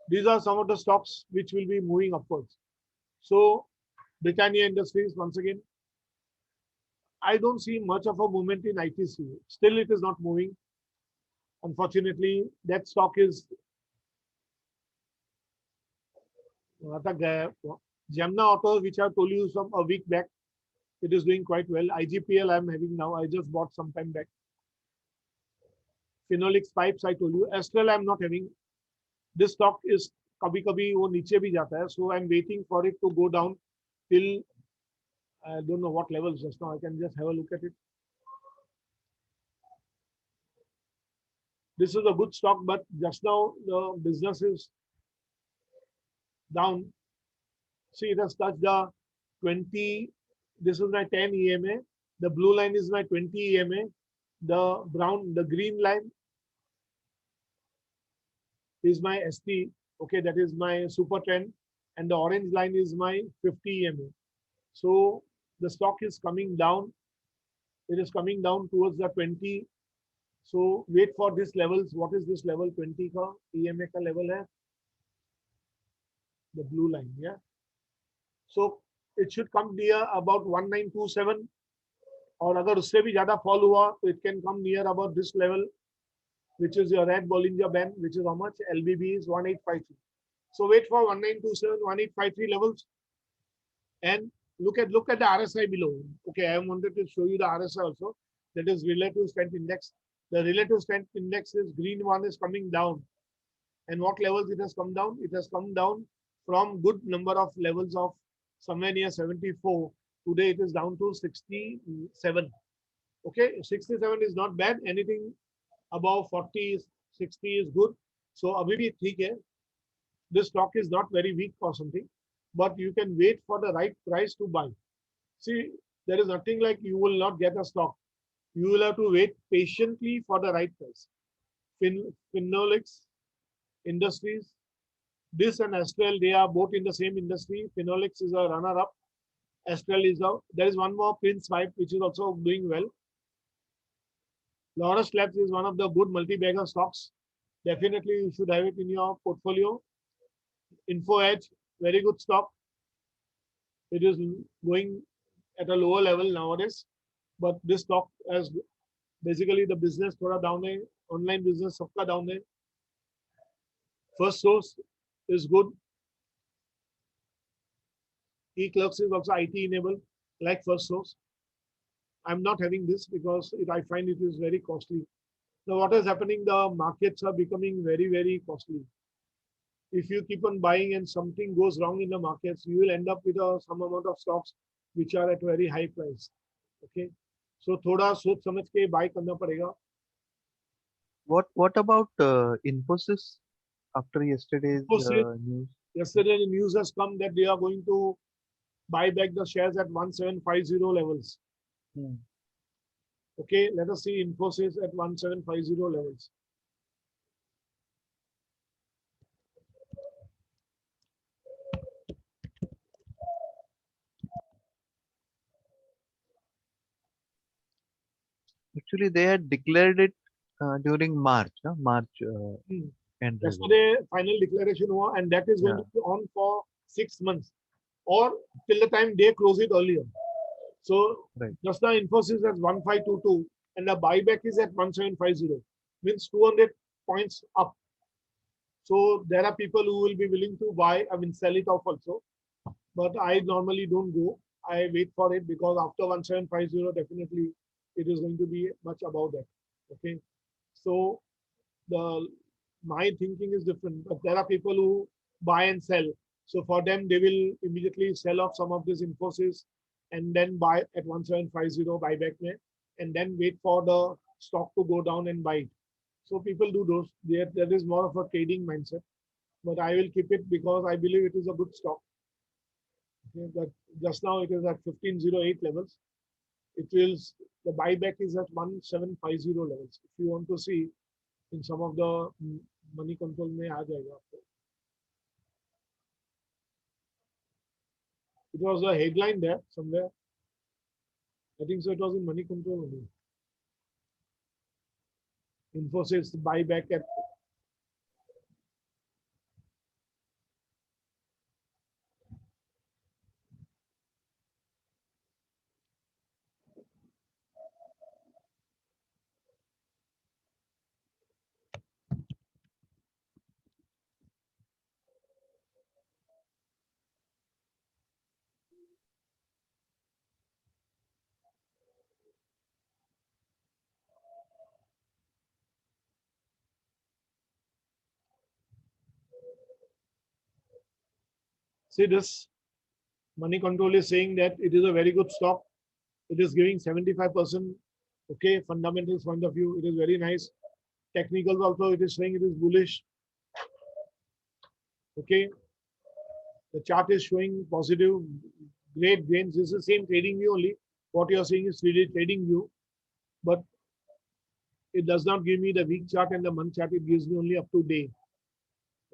S1: These are some of the stocks which will be moving upwards. So, Britannia Industries, once again, I don't see much of a movement in ITC. Still, it is not moving. Unfortunately, that stock is Jamna Auto, which I told you some a week back. It is doing quite well. IGPL I'm having now. I just bought some time back. Phenolics Pipes I told you. Astral I'm not having. This stock is kabhi kabhi wo niche bhi jata hai. So I'm waiting for it to go down till I don't know what levels just now. I can just have a look at it. This is a good stock, but just now the business is down. See, it has touched the 20. This is my 10 EMA. The blue line is my 20 EMA. The green line is my ST. Okay, that is my super trend. And the orange line is my 50 EMA. So the stock is coming down. It is coming down towards the 20. So wait for this levels. What is this level? 20 ka EMA ka level hai. The blue line, yeah. So it should come near about 1927, or अगर उससे भी ज़्यादा fall हुआ, so it can come near about this level, which is your red Bollinger Band, which is how much? LBB is 1853. So wait for 1927, 1853 levels, and look at the RSI below. Okay, I wanted to show you the RSI also. That is relative strength index. The relative strength index is green one is coming down, and what levels it has come down? It has come down from good number of levels of somewhere near 74. Today it is down to 67. Okay, 67 is not bad. Anything above 40, 60 is good. So abhi bhi theek hai. This stock is not very weak or something, but you can wait for the right price to buy. See, there is nothing like you will not get a stock. You will have to wait patiently for the right price. Phenolics Industries, this and Astral, they are both in the same industry. Phenolics is a runner-up. Astral is out. There is one more, Prince Pipe, which is also doing well. Laurus Labs is one of the good multi-bagger stocks. Definitely, you should have it in your portfolio. Info Edge, very good stock. It is going at a lower level nowadays, but this stock has basically the business thoda down hai, online business sabka down hai. First Source is good. eClerx is also IT enabled, like First Source. I'm not having this because I find it is very costly. Now, what is happening? The markets are becoming very, very costly. If you keep on buying and something goes wrong in the markets, you will end up with some amount of stocks which are at very high price. Okay. So थोड़ा सोच समझ के bye करना पड़ेगा.
S2: What about Infosys after yesterday's
S1: Infosys,
S2: news?
S1: yesterday the news has come that they are going to buy back the shares at 1750 levels.
S2: Hmm.
S1: Okay, let us see Infosys at 1750 levels.
S2: Actually, they had declared it during March, March
S1: Hmm.
S2: end result.
S1: Yesterday final declaration हुआ and that is going
S2: Yeah,
S1: to be on for 6 months or till the time they close it earlier. So
S2: right.
S1: just now Infosys at 1522 and the buyback is at 1750, means 200 points up. So there are people who will be willing to buy, I mean sell it off also. But I normally don't go. I wait for it because after 1750 definitely it is going to be much above that. Okay. So the my thinking is different, but there are people who buy and sell. So for them, they will immediately sell off some of this Infosys and then buy at 1750 buyback may, and then wait for the stock to go down and buy it. So people do those. There is more of a trading mindset, but I will keep it because I believe it is a good stock. Okay, but just now it is at 1508 levels. It will the buyback is at 1750 levels. If you want to see in some of the money control में आ जाएगा आपको. It was a headline there somewhere. I think so. It was in money control only. Infosys buyback at. See this money control is saying that it is a very good stock. It is giving 75%. Okay, fundamentals point of view, it is very nice. Technicals also, it is saying it is bullish. Okay, the chart is showing positive, great gains. This is the same trading view only. What you are seeing is really trading view, but it does not give me the week chart and the month chart. It gives me only up to day.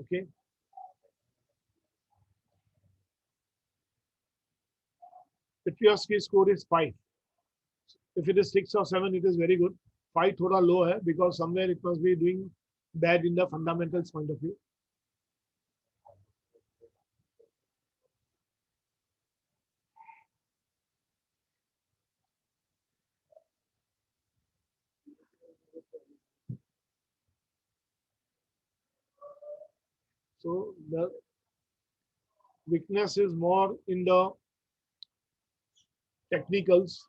S1: Okay. Petrovsky score is 5. If it is 6 or 7, it is very good. 5 thoda low hai because somewhere it must be doing bad in the fundamentals point of view. So the weakness is more in the technicals.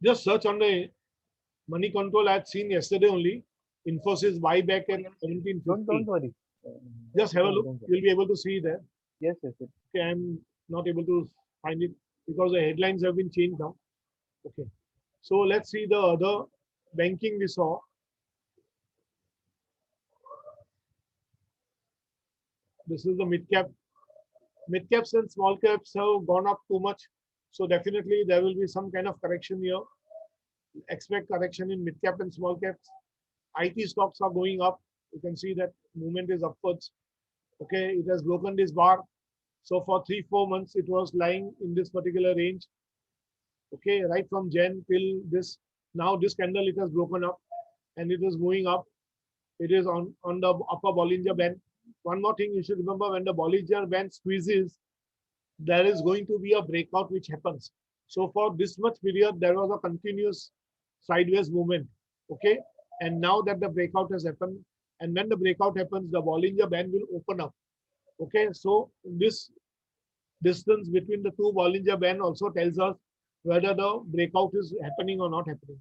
S1: Just search on the money control I had seen yesterday only. Infosys buyback at
S2: Don't
S1: 1750.
S2: worry.
S1: Just have a
S2: Don't,
S1: look.
S2: don't worry.
S1: You'll be able to see there.
S2: Yes, yes, yes.
S1: Okay, I'm not able to find it because the headlines have been changed now. Okay. So let's see the other banking we saw. This is the mid cap. Mid caps and small caps have gone up too much. So definitely there will be some kind of correction here. Expect correction in mid cap and small caps. IT stocks are going up. You can see that movement is upwards. Okay, it has broken this bar. So for 3-4 months, it was lying in this particular range. Okay, right from Jan till this. Now this candle, it has broken up and it is moving up. It is on the upper Bollinger Band. One more thing you should remember, when the Bollinger Band squeezes, there is going to be a breakout which happens. So for this much period, there was a continuous sideways movement. Okay. And now that the breakout has happened, And when the breakout happens, the Bollinger Band will open up. Okay, so this distance between the two Bollinger Band also tells us whether the breakout is happening or not happening.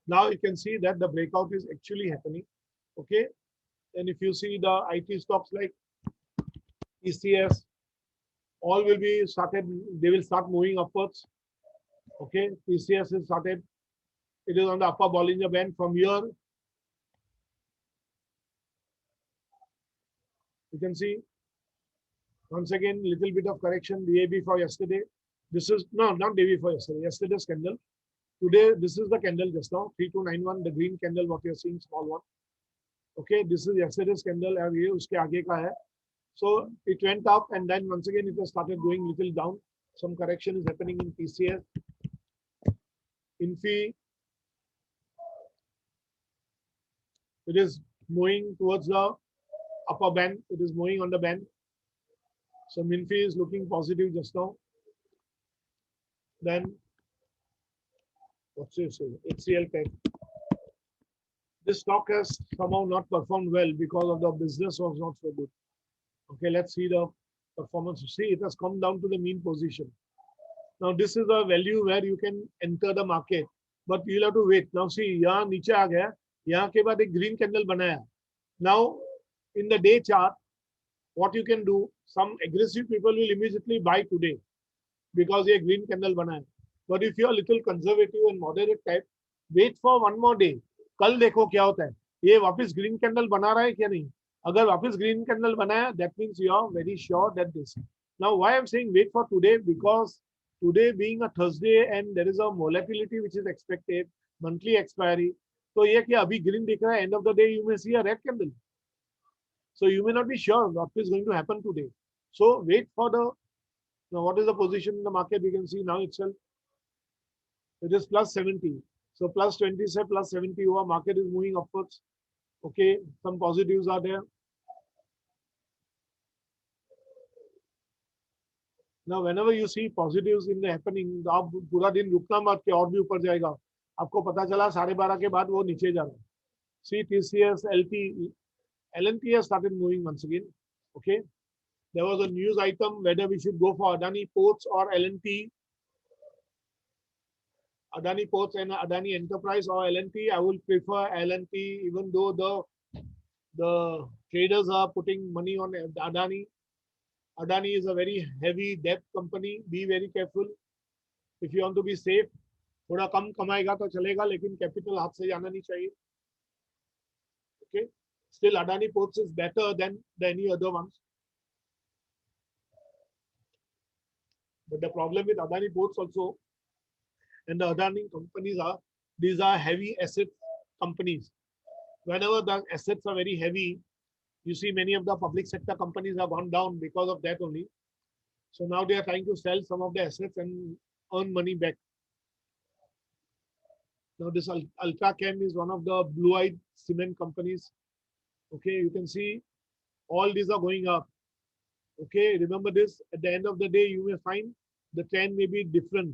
S1: Now you can see that the breakout is actually happening. Okay, and if you see the IT stocks like ECS, all will be started, they will start moving upwards. Okay, TCS is started, it is on the upper Bollinger Band. From here, you can see once again little bit of correction, DAB for yesterday. This is no, not DAB for yesterday, yesterday's candle. Today, this is the candle just now, 3291, the green candle, what you're seeing, small one. Okay, this is yesterday's candle, and ये उसके आगे का है. So it went up and then once again it has started going little down. Some correction is happening in TCS. Infi, it is moving towards the upper band. It is moving on the band. So Minfi is looking positive just now. Then what's this? HCL Tech. This stock has somehow not performed well because of the business was not so good. Okay, let's see the performance. See, it has come down to the mean position. Now this is a value where you can enter the market, but you'll have to wait. Now see, यहाँ नीचे आ गया, यहाँ के बाद एक green candle बनाया. Now in the day chart, what you can do, some aggressive people will immediately buy today because ये green candle बनाया. But if you are a little conservative and moderate type, wait for one more day. कल देखो क्या होता है. ये वापस green candle बना रहा है क्या नहीं? अगर वापस green candle बनाया, that means you are very sure that this. Now why I'm saying wait for today, because today being a Thursday and there is a volatility which is expected, monthly expiry. So ये कि अभी green दिख रहा है, end of the day you may see a red candle. So you may not be sure what is going to happen today. So wait for the, now what is the position in the market? You can see now itself. It is plus 70. So plus 20 से plus 70 हुआ, market is moving upwards. Okay, some positives are there. Now whenever you see positives in the happening, आप पूरा दिन रुकना मत कि और भी ऊपर जाएगा. आपको पता चला 12:30 के बाद वो नीचे जा रहा है. See TCS, L&T has started moving once again. Okay, there was a news item whether we should go for Adani Ports or L&T. Adani Ports and Adani Enterprise or L&T. I will prefer L&T, even though the traders are putting money on Adani. Adani is a very heavy debt company. Be very careful. If you want to be safe, थोड़ा कम कमाएगा तो चलेगा, लेकिन capital हाथ से जाना नहीं चाहिए. Okay. Still, Adani Ports is better than any other ones. But the problem with Adani Ports also, and the Adani companies are, these are heavy asset companies. Whenever the assets are very heavy, you see many of the public sector companies have gone down because of that only. So now they are trying to sell some of the assets and earn money back. Now this Ultrachem is one of the blue-eyed cement companies. Okay, you can see all these are going up. Okay, remember this, at the end of the day, you may find the trend may be different.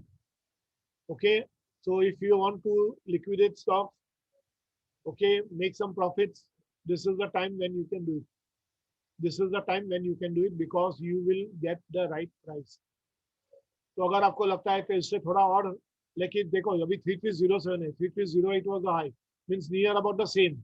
S1: Okay, so if you want to liquidate stocks, okay, make some profits, this is the time when you can do it. This is the time when you can do it because you will get the right price. तो अगर आपको लगता है कि इससे थोड़ा और, लेकिन देखो अभी 3307 है, 3308 was the high, means near about the same.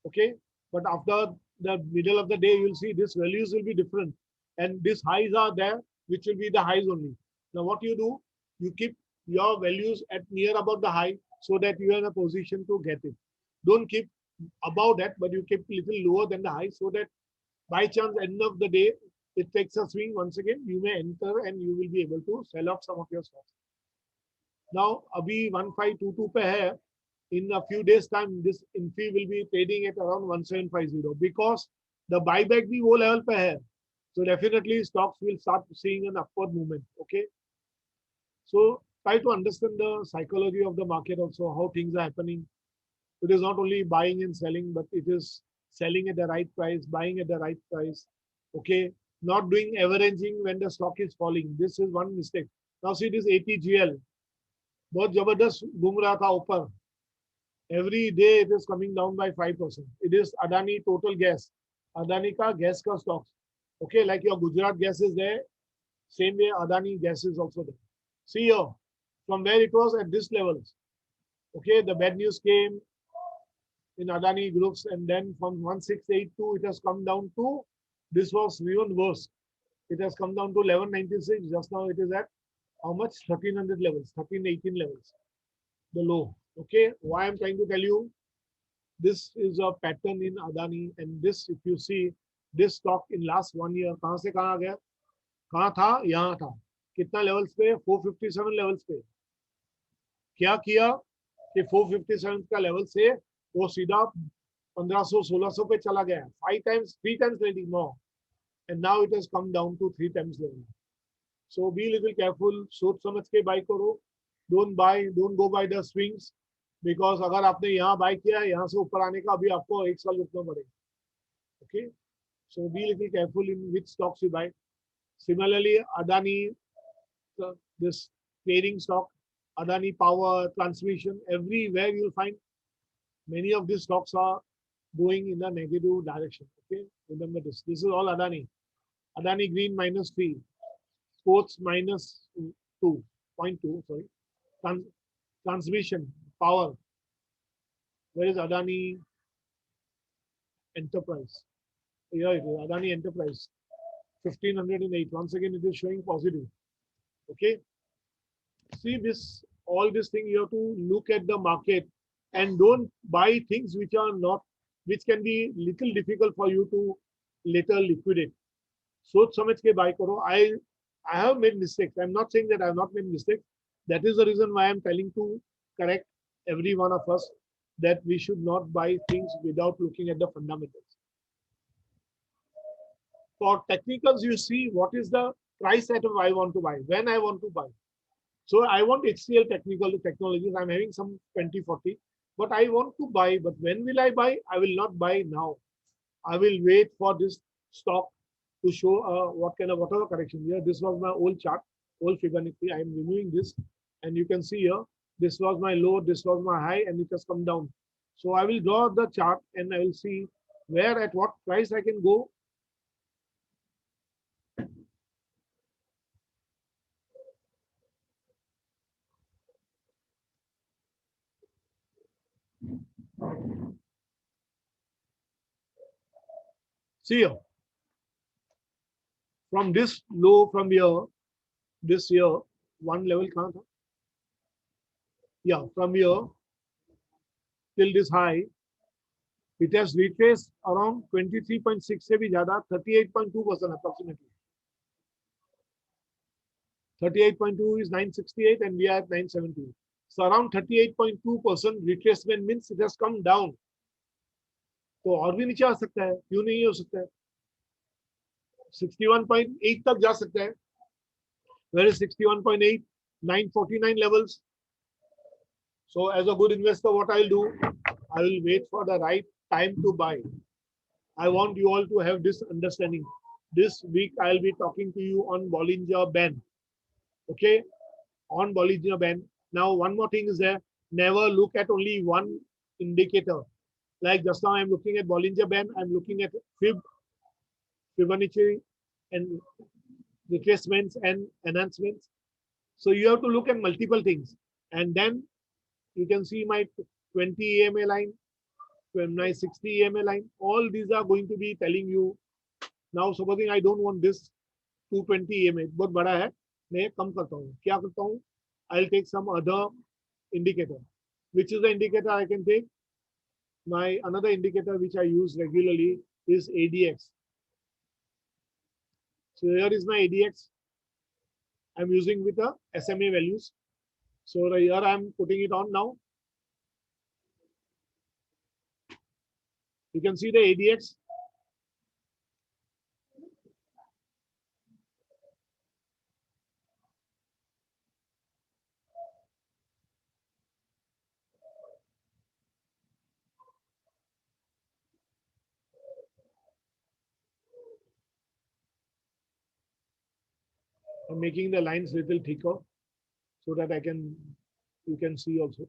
S1: Okay, but after the middle of the day, you'll see these values will be different, and these highs are there, which will be the highs only. Now what you do, you keep your values at near about the high so that you are in a position to get it. Don't keep above that, but you keep little lower than the high so that by chance end of the day it takes a swing once again, you may enter and you will be able to sell off some of your stocks. Now abhi 1522 pe hai. In a few days time, this Infi will be trading at around 1750 because the buyback bhi wo level pe hai. So definitely stocks will start seeing an upward movement. Okay, so try to understand the psychology of the market also, how things are happening. It is not only buying and selling, but it is selling at the right price, buying at the right price. Okay, not doing averaging when the stock is falling. This is one mistake. Now see this ATGL, बहुत जबरदस्त घूम रहा था ऊपर. Every day it is coming down by 5%. It is Adani Total Gas. Adani ka gas ka stocks. Okay, like your Gujarat gas is there, same way Adani gas is also there. See here, from where it was at this levels. Okay, the bad news came in Adani groups, and then from 1682 it has come down to, this was even worse. It has come down to 1196. Just now it is at how much? 1300 levels, 1318 levels, the low. Okay, why I'm trying to tell you, this is a pattern in Adani, and this, if you see this stock in last 1 year, कहाँ से कहाँ आ गया, कहाँ था, यहाँ था, कितना levels पे, 457 लेवल्स पे. क्या किया कि 457 का लेवल से वो सीधा 1500-1600 पे चला गया, 5 times 3 times trading more, and now it has come down to 3 times level. So be little careful, सोच समझ के बाय करो. Don't go by the swings, because अगर आपने यहाँ बाय किया है, यहाँ से ऊपर आने का अभी आपको 1 साल रुकना पड़ेगा. Okay, so be little careful in which stocks you buy. Similarly, Adani, this trading stock, Adani Power, Transmission, everywhere you'll find many of these stocks are going in a negative direction. Okay, remember this. This is all Adani. Adani Green -3, Sports -2.2. Sorry, Transmission Power. Where is Adani Enterprise? Here it is, Adani Enterprise, 1508. Once again, it is showing positive. Okay, see this, all this thing you have to look at the market, and don't buy things which are not, which can be little difficult for you to later liquidate. सोच समझ के buy करो. I have made mistakes. I'm not saying that I have not made mistakes. That is the reason why I'm telling to correct every one of us that we should not buy things without looking at the fundamentals. For technicals, you see what is the price that I want to buy, when I want to buy. So I want HCL Technical Technologies. I'm having some 2040, but I want to buy. But when will I buy? I will not buy now. I will wait for this stock to show whatever correction. Here, this was my old chart, old Fibonacci. I am removing this, and you can see here, this was my low, this was my high, and it has come down. So I will draw the chart, and I will see where, at what price I can go. See here, from this low, from here, this year, one level कहाँ था? Yeah, from here till this high, it has retraced around 23.6 से भी ज़्यादा, 38.2% approximately. 38.2 is 968, and we are at 970. So around 38.2% retracement means it has come down. तो और भी नीचे आ सकता है, क्यों नहीं हो सकता है? 61.8 तक जा सकता है. Where is 61.8? 949 levels. So as a good investor, what I'll do, I will wait for the right time to buy. I want you all to have this understanding. This week I'll be talking to you on Bollinger Band. Okay, on Bollinger Band. Now one more thing is there. Never look at only one indicator. Like just now I'm looking at Bollinger Band. I'm looking at Fibonacci and retracements and enhancements. So you have to look at multiple things, and then you can see my 20 EMA line, my 60 EMA line. All these are going to be telling you. Now supposing I don't want this 220 EMA, बहुत बड़ा है, मैं कम करता हूँ. क्या करता हूँ? I'll take some other indicator. Which is the indicator I can take? My another indicator which I use regularly is ADX. So here is my ADX. I'm using with the SMA values. So here I'm putting it on now. You can see the ADX. I'm making the lines little thicker so that you can see also.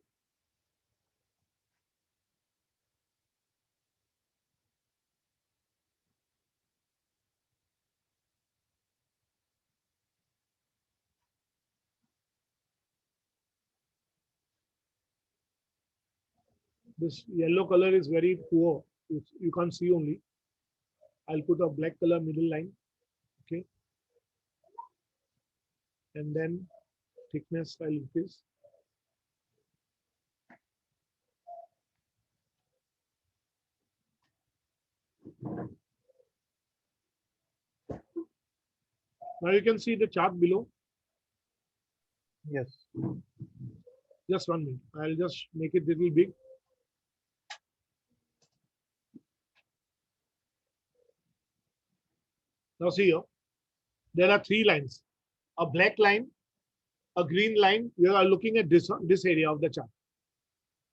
S1: This yellow color is very poor. You can't see only. I'll put a black color middle line. Okay. And then thickness I'll increase. Now you can see the chart below.
S2: Yes.
S1: Just 1 minute. I'll just make it little big. Now see here, there are 3 lines. A black line, a green line. You are looking at this area of the chart.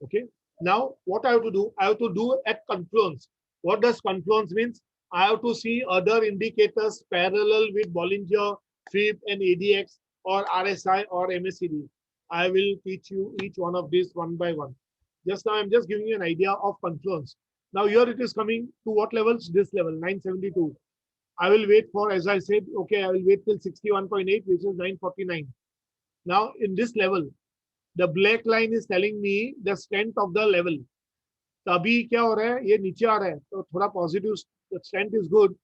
S1: Okay. Now what I have to do? I have to do at confluence. What does confluence means? I have to see other indicators parallel with Bollinger, FIB and ADX or RSI or MACD. I will teach you each one of these one by one. Just now I'm just giving you an idea of confluence. Now here it is coming to what levels? This level, 972. I will wait for, as I said, okay, I will wait till 61.8, which is 949. Now in this level, the black line is telling me the strength of the level. तभी क्या हो रहा है? ये नीचे आ रहा है, तो थोड़ा positive strength is good.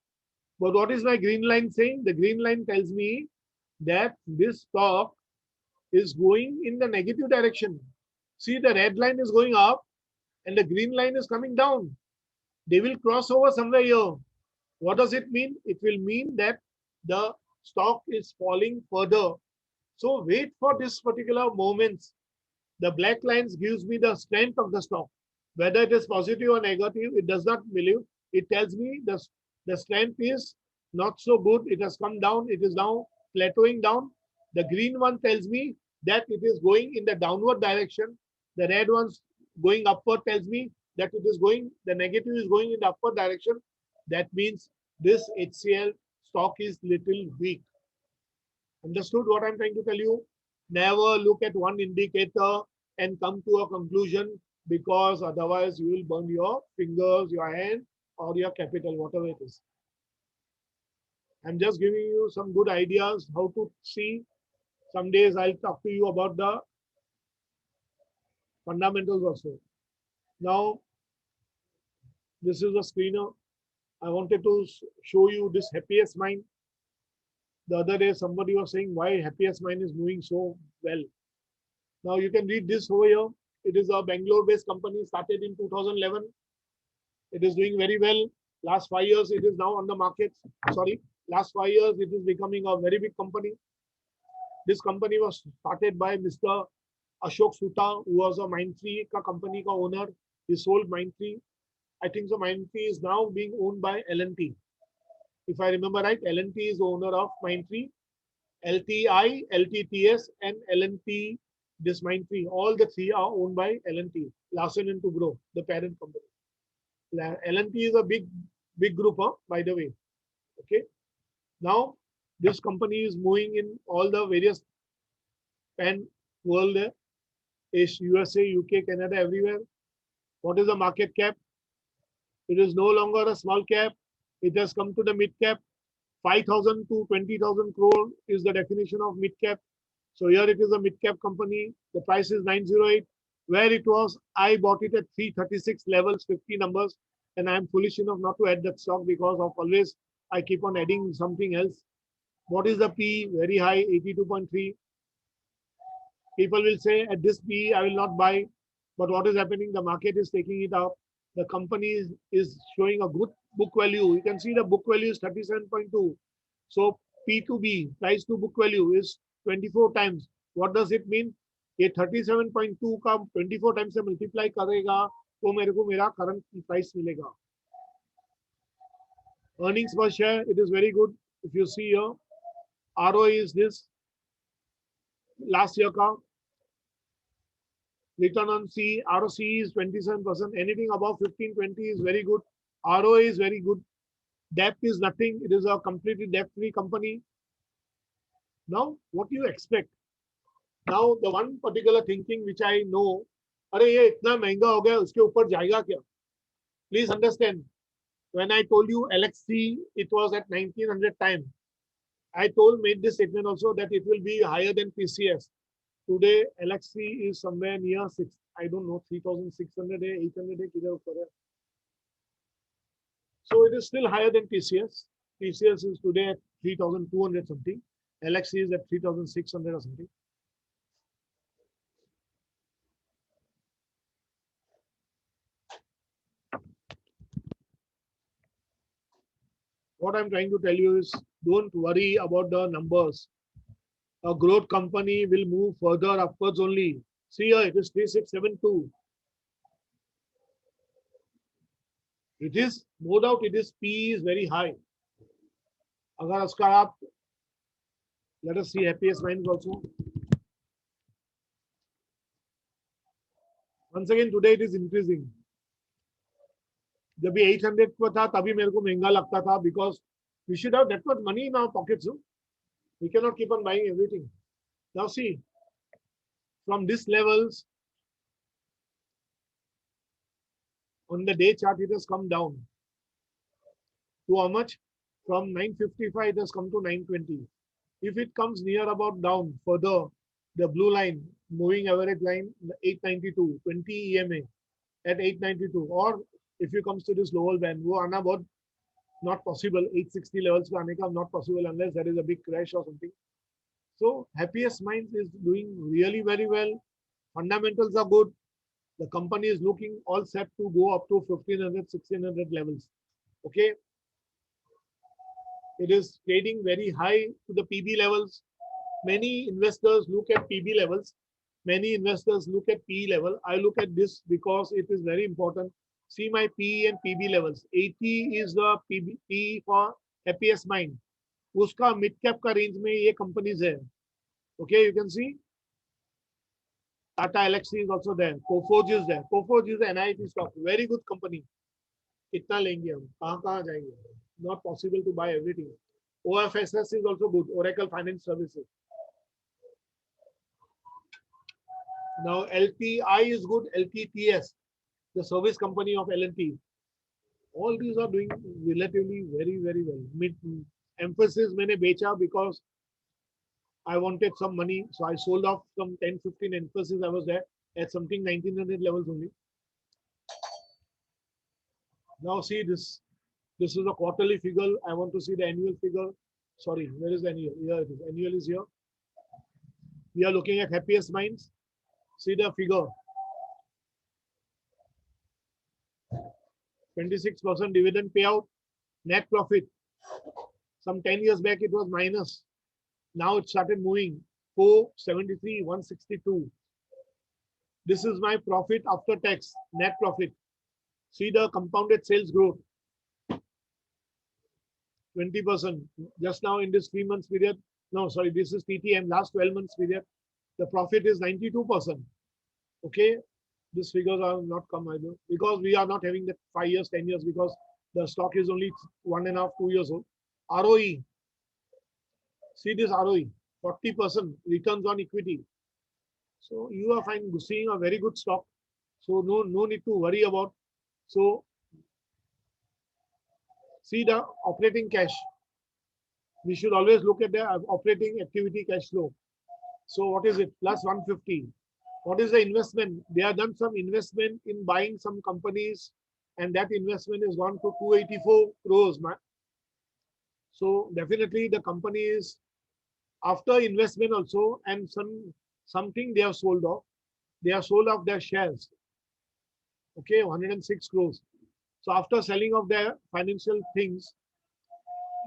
S1: But what is my green line saying? The green line tells me that this stock is going in the negative direction. See, the red line is going up and the green line is coming down. They will cross over somewhere here. What does it mean? It will mean that the stock is falling further. So wait for this particular moments. The black lines gives me the strength of the stock. Whether it is positive or negative, it does not believe. It tells me the strength is not so good. It has come down. It is now plateauing down. The green one tells me that it is going in the downward direction. The red one's going upward tells me that it is going, the negative is going in the upward direction. That means this HCL stock is little weak. Understood what I'm trying to tell you? Never look at one indicator and come to a conclusion, because otherwise you will burn your fingers, your hand, or your capital, whatever it is. I'm just giving you some good ideas how to see. Some days I'll talk to you about the fundamentals also. Now, this is a screener. I wanted to show you this Happiest Mind. The other day, somebody was saying why Happiest Mind is moving so well. Now you can read this over here. It is a Bangalore-based company, started in 2011. It is doing very well. Last 5 years, it is now on the market. Sorry, last 5 years, it is becoming a very big company. This company was started by Mr. Ashok Soota, who was a Mindtree company owner. He sold Mindtree. I think so Mindtree is now being owned by L&T. If I remember right, L&T is the owner of Mindtree. LTI, LTTS and L&T, this Mindtree, all the 3 are owned by L&T, Larsen & Toubro, the parent company. L&T is a big group, by the way. Okay. Now, this company is moving in all the various pan world there. USA, UK, Canada, everywhere. What is the market cap? It is no longer a small cap. It has come to the mid cap. 5,000 to 20,000 crore is the definition of mid cap. So here it is a mid cap company. The price is 908. Where it was, I bought it at 336 levels, 50 numbers. And I'm foolish enough not to add that stock because of always I keep on adding something else. What is the P? Very high, 82.3. People will say at this P, I will not buy. But what is happening? The market is taking it up. The company is showing a good book value. You can see the book value is 37.2. So P to B, price to book value, is 24 times. What does it mean? ये 37.2 का 24 times से multiply करेगा तो मेरे को मेरा current price मिलेगा. Earnings per share, it is very good. If you see here, ROE is this. Last year का return on C, ROC is 27%. Anything above 15, 20 is very good. ROA is very good. Debt is nothing. It is a completely debt-free company. Now, what do you expect? Now, the one particular thinking which I know, अरे ये इतना महंगा हो गया, उसके ऊपर जाएगा क्या? Please understand. When I told you LXC, it was at 1900 time. I made this statement also that it will be higher than PCS. Today, LXC is somewhere near I don't know, 3,600 है, 800 है, किधर ऊपर है. So it is still higher than TCS. TCS is today at 3,200 something. LXC is at 3,600 or something. What I'm trying to tell you is don't worry about the numbers. A growth company will move further upwards only. See here, it is 3672. It is, no doubt, it is P is very high. अगर उसका आप, let us see Happiest Minds also. Once again, today it is increasing. जब ये 800 पर था तभी मेरे को महंगा लगता था because we should have that much money in our pockets. So we cannot keep on buying everything. Now see, from these levels, on the day chart, it has come down to how much? From 955, it has come to 920. If it comes near about down further, the blue line, moving average line, 892, 20 EMA at 892, or if you comes to this lower band, वो आना बहुत not possible. 860 levels पे आने का not possible unless there is a big crash or something. So Happiest Minds is doing really very well. Fundamentals are good. The company is looking all set to go up to 1500, 1600 levels. Okay. It is trading very high to the PB levels. Many investors look at PB levels. Many investors look at PE level. I look at this because it is very important. See my PE and PB levels. 80 is the PE for Happiest Mind. उसका mid cap का range में ये companies है. Okay, you can see. Tata Elxsi is also there. Coforge is there. Coforge is an NIIT stock. Very good company. कितना लेंगे हम? कहाँ जाएंगे? Not possible to buy everything. OFSS is also good. Oracle Finance Services. Now LTI is good. LTTS, the service company of L&T. All these are doing relatively very, very well. Emphasis मैंने बेचा because I wanted some money, so I sold off some 10, 15 Emphasis. I was there at something 1900 levels only. Now see this. This is a quarterly figure. I want to see the annual figure. Sorry, where is the annual? Here it is. Annual is here. We are looking at Happiest Minds. See the figure. 26% dividend payout. Net profit. Some 10 years back it was minus. Now it started moving. 473, 162. This is my profit after tax. Net profit. See the compounded sales growth. 20%. Just now in this 3 months period. No, sorry, this is TTM. Last 12 months period. The profit is 92%. Okay. These figures are not come either because we are not having that 5 years, 10 years because the stock is only 1.5, 2 years old. ROE. See this ROE. 40% returns on equity. So you are seeing a very good stock. So no need to worry about. So see the operating cash. We should always look at the operating activity cash flow. So what is it? Plus 150. What is the investment? They have done some investment in buying some companies and that investment is gone to 284 crores. So definitely the company is after investment also and something they have sold off. They have sold off their shares. Okay, 106 crores. So after selling off their financial things,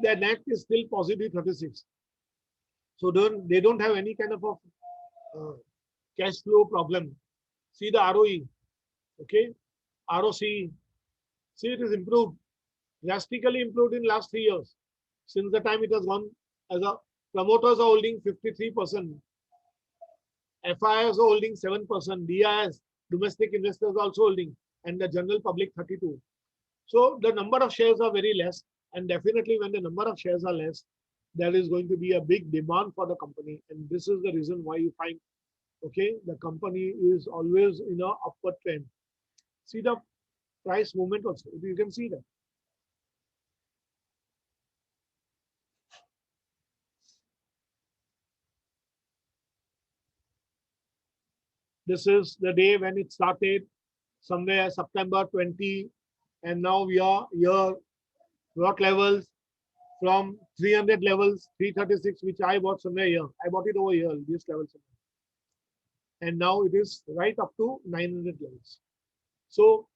S1: their net is still positive 36. So they don't have any kind of a cash flow problem. See the ROE. Okay, ROC. See it is improved, drastically improved in last 3 years. Since the time it has gone as a promoters are holding 53%. FIs are holding 7%. DIS, domestic investors also holding, and the general public 32. So the number of shares are very less, and definitely when the number of shares are less, there is going to be a big demand for the company, and this is the reason why you find, okay, the company is always in a upward trend. See the price movement also. You can see that. This is the day when it started, somewhere September 20, and now we are here. What levels? From 300 levels, 336, which I bought somewhere here. I bought it over here, this level. And now it is right up to 900 levels. So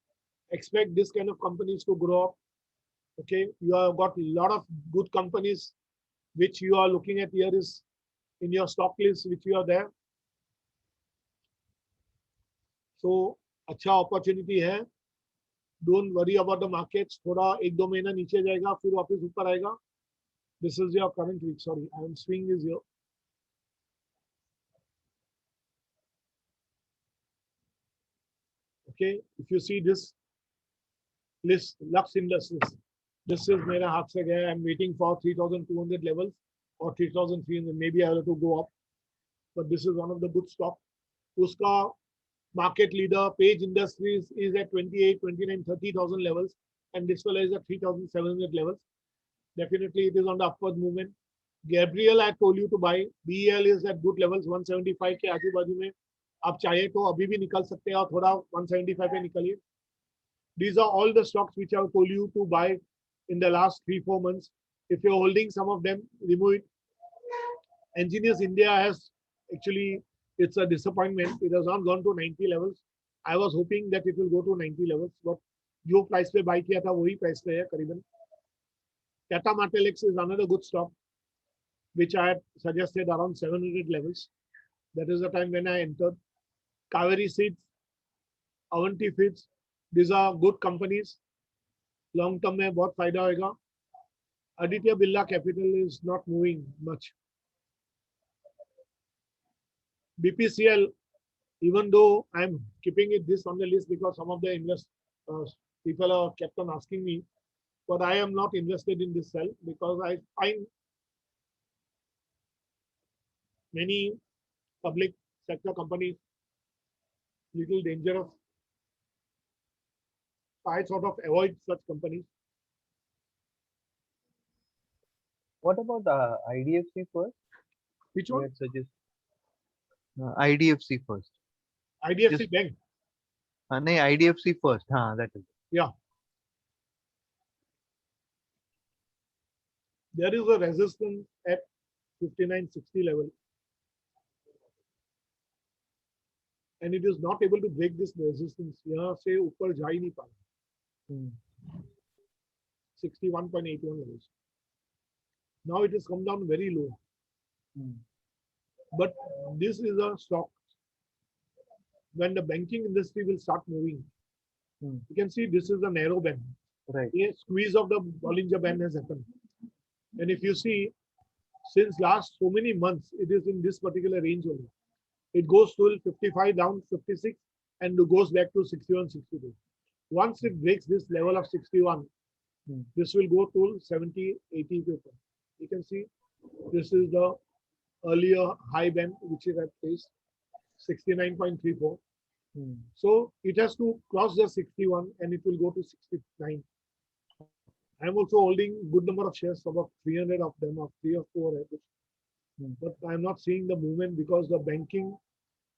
S1: expect this kind of companies to grow up. Okay, you have got a lot of good companies which you are looking at here is in your stock list, which you are there. So अच्छा opportunity है. Don't worry about the markets. थोड़ा एक दो महीना नीचे जाएगा, फिर वापस ऊपर आएगा. This is your current week. Sorry, I am swing is here. Okay, if you see this list, Lux Industries, this is मेरा हाथ से गया. I'm waiting for 3,200 levels or 3,300. Maybe I have to go up, but this is one of the good stock. उसका market leader Page Industries is at 28, 29, 30,000 levels, and this one is at 3,700 levels. Definitely, it is on the upward movement. Gabriel, I told you to buy. BEL is at good levels, 175 के आजू बाजू में. आप चाहे तो अभी भी निकल सकते हैं और थोड़ा 175 पे निकलिए. These are all the stocks which I have told you to buy in the last 3-4 months. If you're holding some of them, remove it. Engineers India has actually, it's a disappointment. It has not gone to 90 levels. I was hoping that it will go to 90 levels, but जो price पे buy किया था वही price पे है करीबन. Tata Martelix is another good stock, which I had suggested around 700 levels. That is the time when I entered. Kaveri Seeds, Avanti Feeds, these are good companies. Long term में बहुत फायदा होगा. Aditya Birla Capital is not moving much. BPCL, even though I'm keeping it this on the list because some of the people are kept on asking me, but I am not interested in this sell because I find many public sector companies little dangerous. I sort of avoid such companies.
S2: What about IDFC first?
S1: Which
S2: You
S1: one?
S2: had suggest IDFC first.
S1: IDFC
S2: Just-
S1: Bank.
S2: नहीं, IDFC first. हाँ, that is.
S1: Yeah. There is a resistance at 5960 level. And it is not able to break this resistance. यहाँ से ऊपर जा ही नहीं पा रहा. 61.81 levels. Now it has come down very low. But this is a stock. When the banking industry will start moving, you can see this is a narrow band.
S2: Right.
S1: A squeeze of the Bollinger Band has happened. And if you see, since last so many months, it is in this particular range only. It goes to 55 down 56 and it goes back to 61, 62. Once it breaks this level of 61, this will go to 70, 80 people. You can see this is the earlier high band which is at place 69.34. So it has to cross the 61 and it will go to 69. I am also holding good number of shares, about 300 of them, or 3 or 4. But I am not seeing the movement because the banking,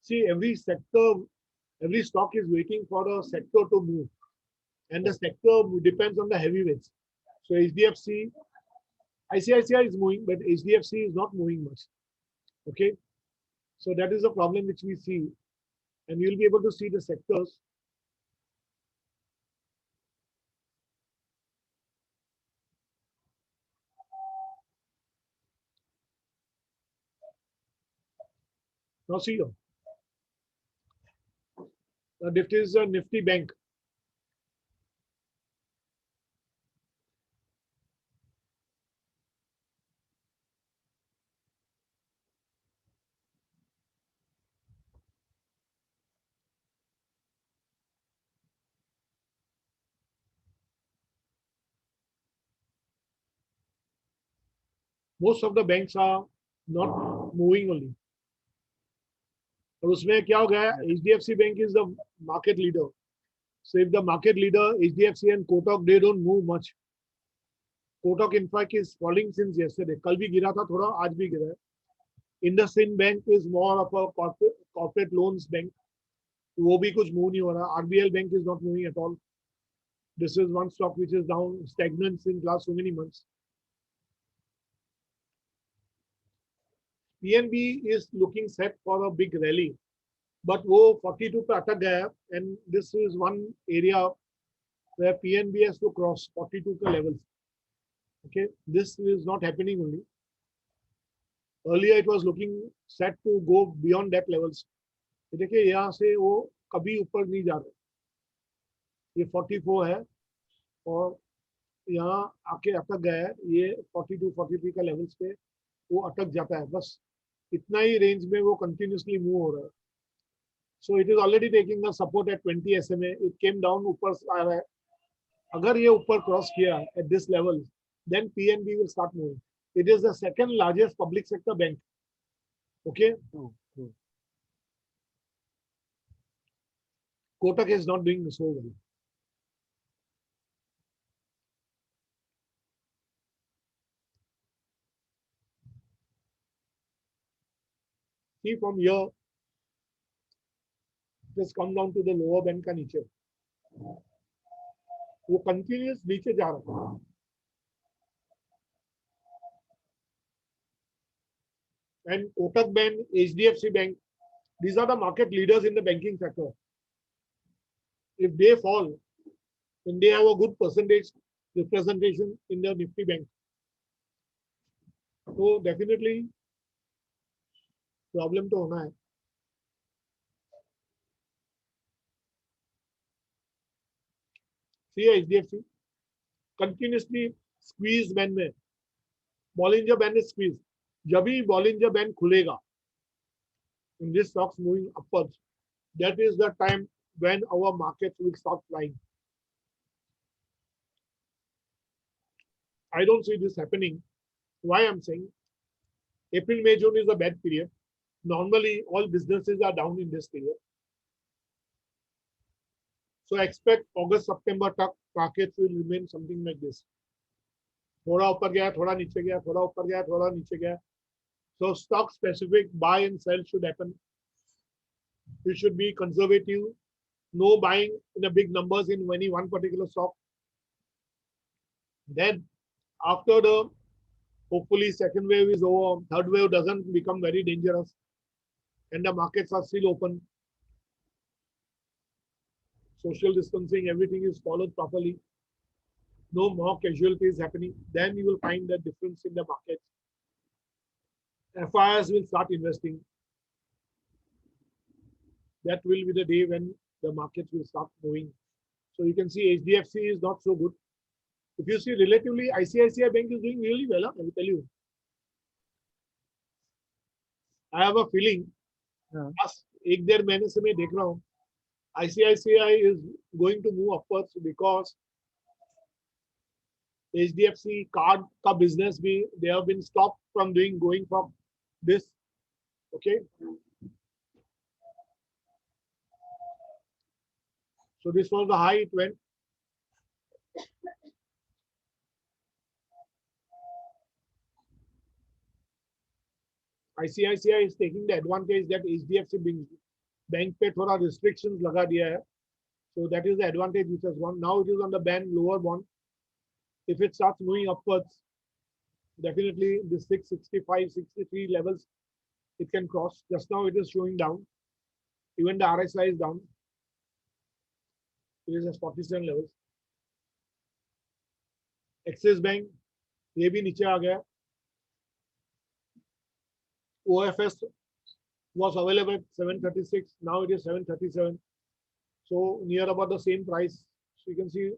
S1: see every sector, every stock is waiting for the sector to move. And the sector depends on the heavyweights. So HDFC, ICICI is moving, but HDFC is not moving much. Okay. So that is a problem which we see. And you'll be able to see the sectors. Now see here. This is a Nifty Bank. Most of the banks are not moving only. और उसमें क्या हो गया? HDFC Bank is the market leader. So if the market leader, HDFC and Kotak, they don't move much. Kotak in fact is falling since yesterday. कल भी गिरा था थोड़ा, आज भी गिरा है. IndusInd Bank is more of a corporate loans bank. वो भी कुछ मूव नहीं हो रहा. RBL Bank is not moving at all. This is one stock which is down stagnant since last so many months. PNB is looking set for a big rally, but वो 42 पे अटक गया है, and this is one area where PNB has to cross 42 के levels. Okay, this is not happening only. Earlier it was looking set to go beyond that levels. देखिए यहाँ से वो कभी ऊपर नहीं जा रहे. ये 44 है और यहाँ आके अटक गया है. ये 42 43 का लेवल्स पे वो अटक जाता है. बस इतना ही रेंज में वो कंटिन्यूसली मूव हो रहा है. So it is already taking the support at 20 SMA. It came down, ऊपर आ रहा है. अगर ये ऊपर क्रॉस किया at this level, then PNB will start moving. It is the second largest public sector bank. Okay, Kotak is not doing so well. See from here, just come down to the lower band का नीचे. वो continuous नीचे जा रहा है. And Kotak Bank, HDFC Bank, these are the market leaders in the banking sector. If they fall, then they have a good percentage representation in the Nifty Bank. So definitely problem तो होना है. See HDFC continuously squeeze band में, Bollinger Band is squeezed. जब भी Bollinger Band खुलेगा, in this stocks moving upwards, that is the time when our markets will start flying. I don't see this happening. Why I'm saying April, May, June is a bad period. Normally, all businesses are down in this period. So I expect August, September markets will remain something like this. थोड़ा ऊपर गया, थोड़ा नीचे गया, थोड़ा ऊपर गया, थोड़ा नीचे गया. So stock specific buy and sell should happen. You should be conservative. No buying in a big numbers in any one particular stock. Then after the hopefully second wave is over, third wave doesn't become very dangerous, and the markets are still open. Social distancing, everything is followed properly. No more casualties happening. Then you will find the difference in the markets. FIs will start investing. That will be the day when the markets will start moving. So you can see HDFC is not so good. If you see relatively, ICICI Bank is doing really well. I will tell you. I have a feeling. Last एक डेढ़ महीने से मैं देख रहा हूँ, ICICI is going to move upwards because HDFC card का business भी they have been stopped from going from this. Okay. So this was the high it went. ICICI is taking the advantage that HDFC bank पे थोड़ा restrictions लगा दिया है. So that is the advantage which has gone. Now it is on the band, lower bond. If it starts moving upwards, definitely the 665, 63 levels, it can cross. Just now it is showing down. Even the RSI is down. It is at 47 levels. Axis Bank, ये भी नीचे आ गया. OFS was available at 736. Now it is 737. So near about the same price. So you can see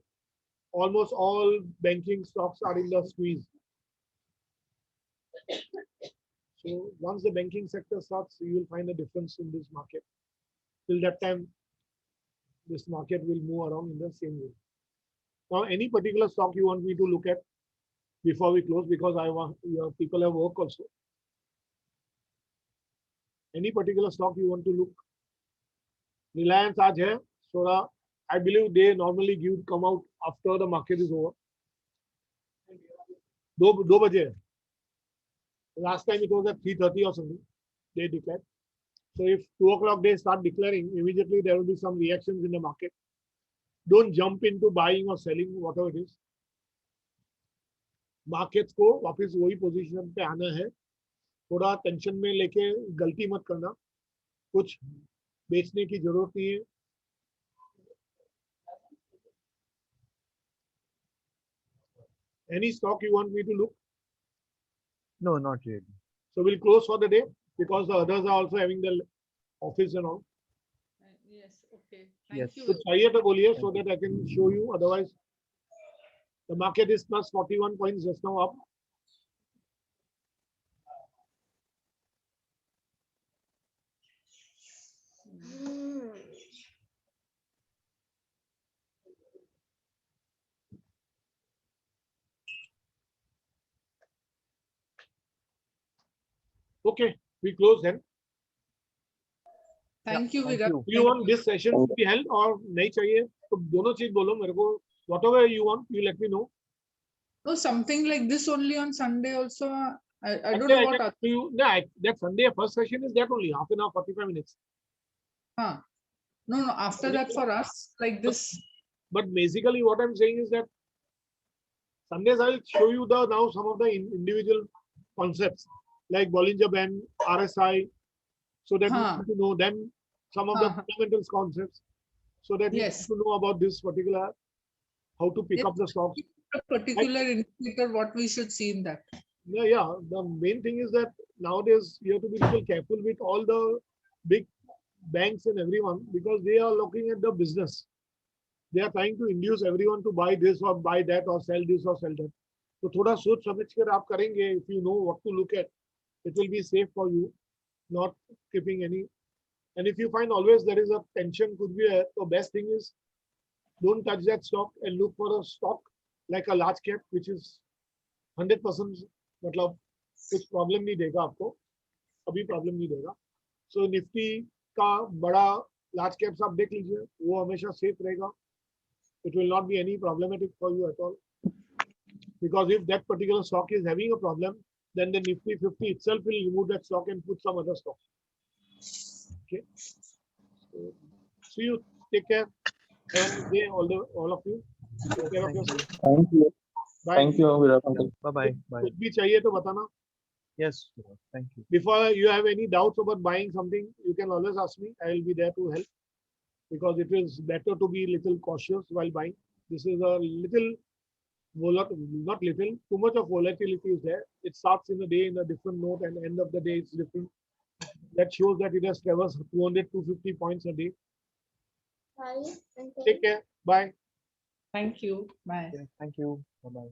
S1: almost all banking stocks are in the squeeze. So once the banking sector starts, you will find a difference in this market. Till that time, this market will move around in the same way. Now, any particular stock you want me to look at before we close, because I want people have work also. Any particular stock you want to look? Reliance आज है, so I believe they normally come out after the market is over. दो बजे. Last time it was at 3:30 or something. They declared. So if 2 o'clock they start declaring, immediately there will be some reactions in the market. Don't jump into buying or selling, whatever it is. Markets को वापस वही position पे आना है. थोड़ा tension में लेके गलती मत करना. कुछ बेचने की जरूरत नहीं है. Any stock you want me to look?
S2: No, not really.
S1: So we'll close for the day because the others are also having the office and all.
S4: Yes, okay.
S2: Yes.
S4: Thank you.
S1: So चाहिए तो बोलिए so that I can show you. Otherwise, the market is plus 41 points just now up. Okay, we close then.
S4: Thank you,
S2: Thank
S4: Virat.
S2: you.
S1: Do you want this session to be held or नहीं चाहिए? तो दोनों चीज बोलो मेरे को. Whatever you want, you let me know.
S4: No, something like this only on Sunday also. I don't
S1: Actually,
S4: know
S1: I
S4: what.
S1: can do you. No, that Sunday first session is that only half an hour, 45 minutes.
S4: Huh. No, after that for us, like this.
S1: But basically, what I'm saying is that Sundays I'll show you the now some of the individual concepts like Bollinger Band, RSI, so that you need to know them, some of the fundamental concepts, so that you
S4: Yes.
S1: need to know about this particular, how to pick
S4: Yes.
S1: up the stocks.
S4: A particular indicator, what we should see in that.
S1: Yeah. The main thing is that nowadays you have to be little careful with all the big banks and everyone because they are looking at the business. They are trying to induce everyone to buy this or buy that or sell this or sell that. तो थोड़ा सोच समझ कर आप करेंगे. If you know what to look at, it will be safe for you, not keeping any. And if you find always there is a tension could be a, the best thing is don't touch that stock and look for a stock like a large cap which is 100% मतलब कुछ problem नहीं देगा आपको. अभी problem नहीं देगा. सो Nifty का बड़ा लार्ज कैप्स आप देख लीजिए, वो हमेशा सेफ रहेगा. It will not be any problematic for you at all. Because if that particular stock is having a problem, then the Nifty 50 itself will remove that stock and put some other stock. Okay. So, see you. Take care. Have a good day, all of you. Take care of yourself.
S5: Thank you.
S1: Bye.
S5: Thank you, Virat uncle.
S2: Bye bye. Bye.
S1: कुछ भी चाहिए तो बताना.
S2: Yes. Thank you.
S1: Before you have any doubts about buying something, you can always ask me. I will be there to help. Because it is better to be little cautious while buying. This is a little not little, too much of volatility is there. It starts in the day in a different note and end of the day it's different. That shows that it has traversed 200, 250 points a day. Take care. Bye.
S4: Thank you. Bye.
S2: Yeah, thank you. Bye bye.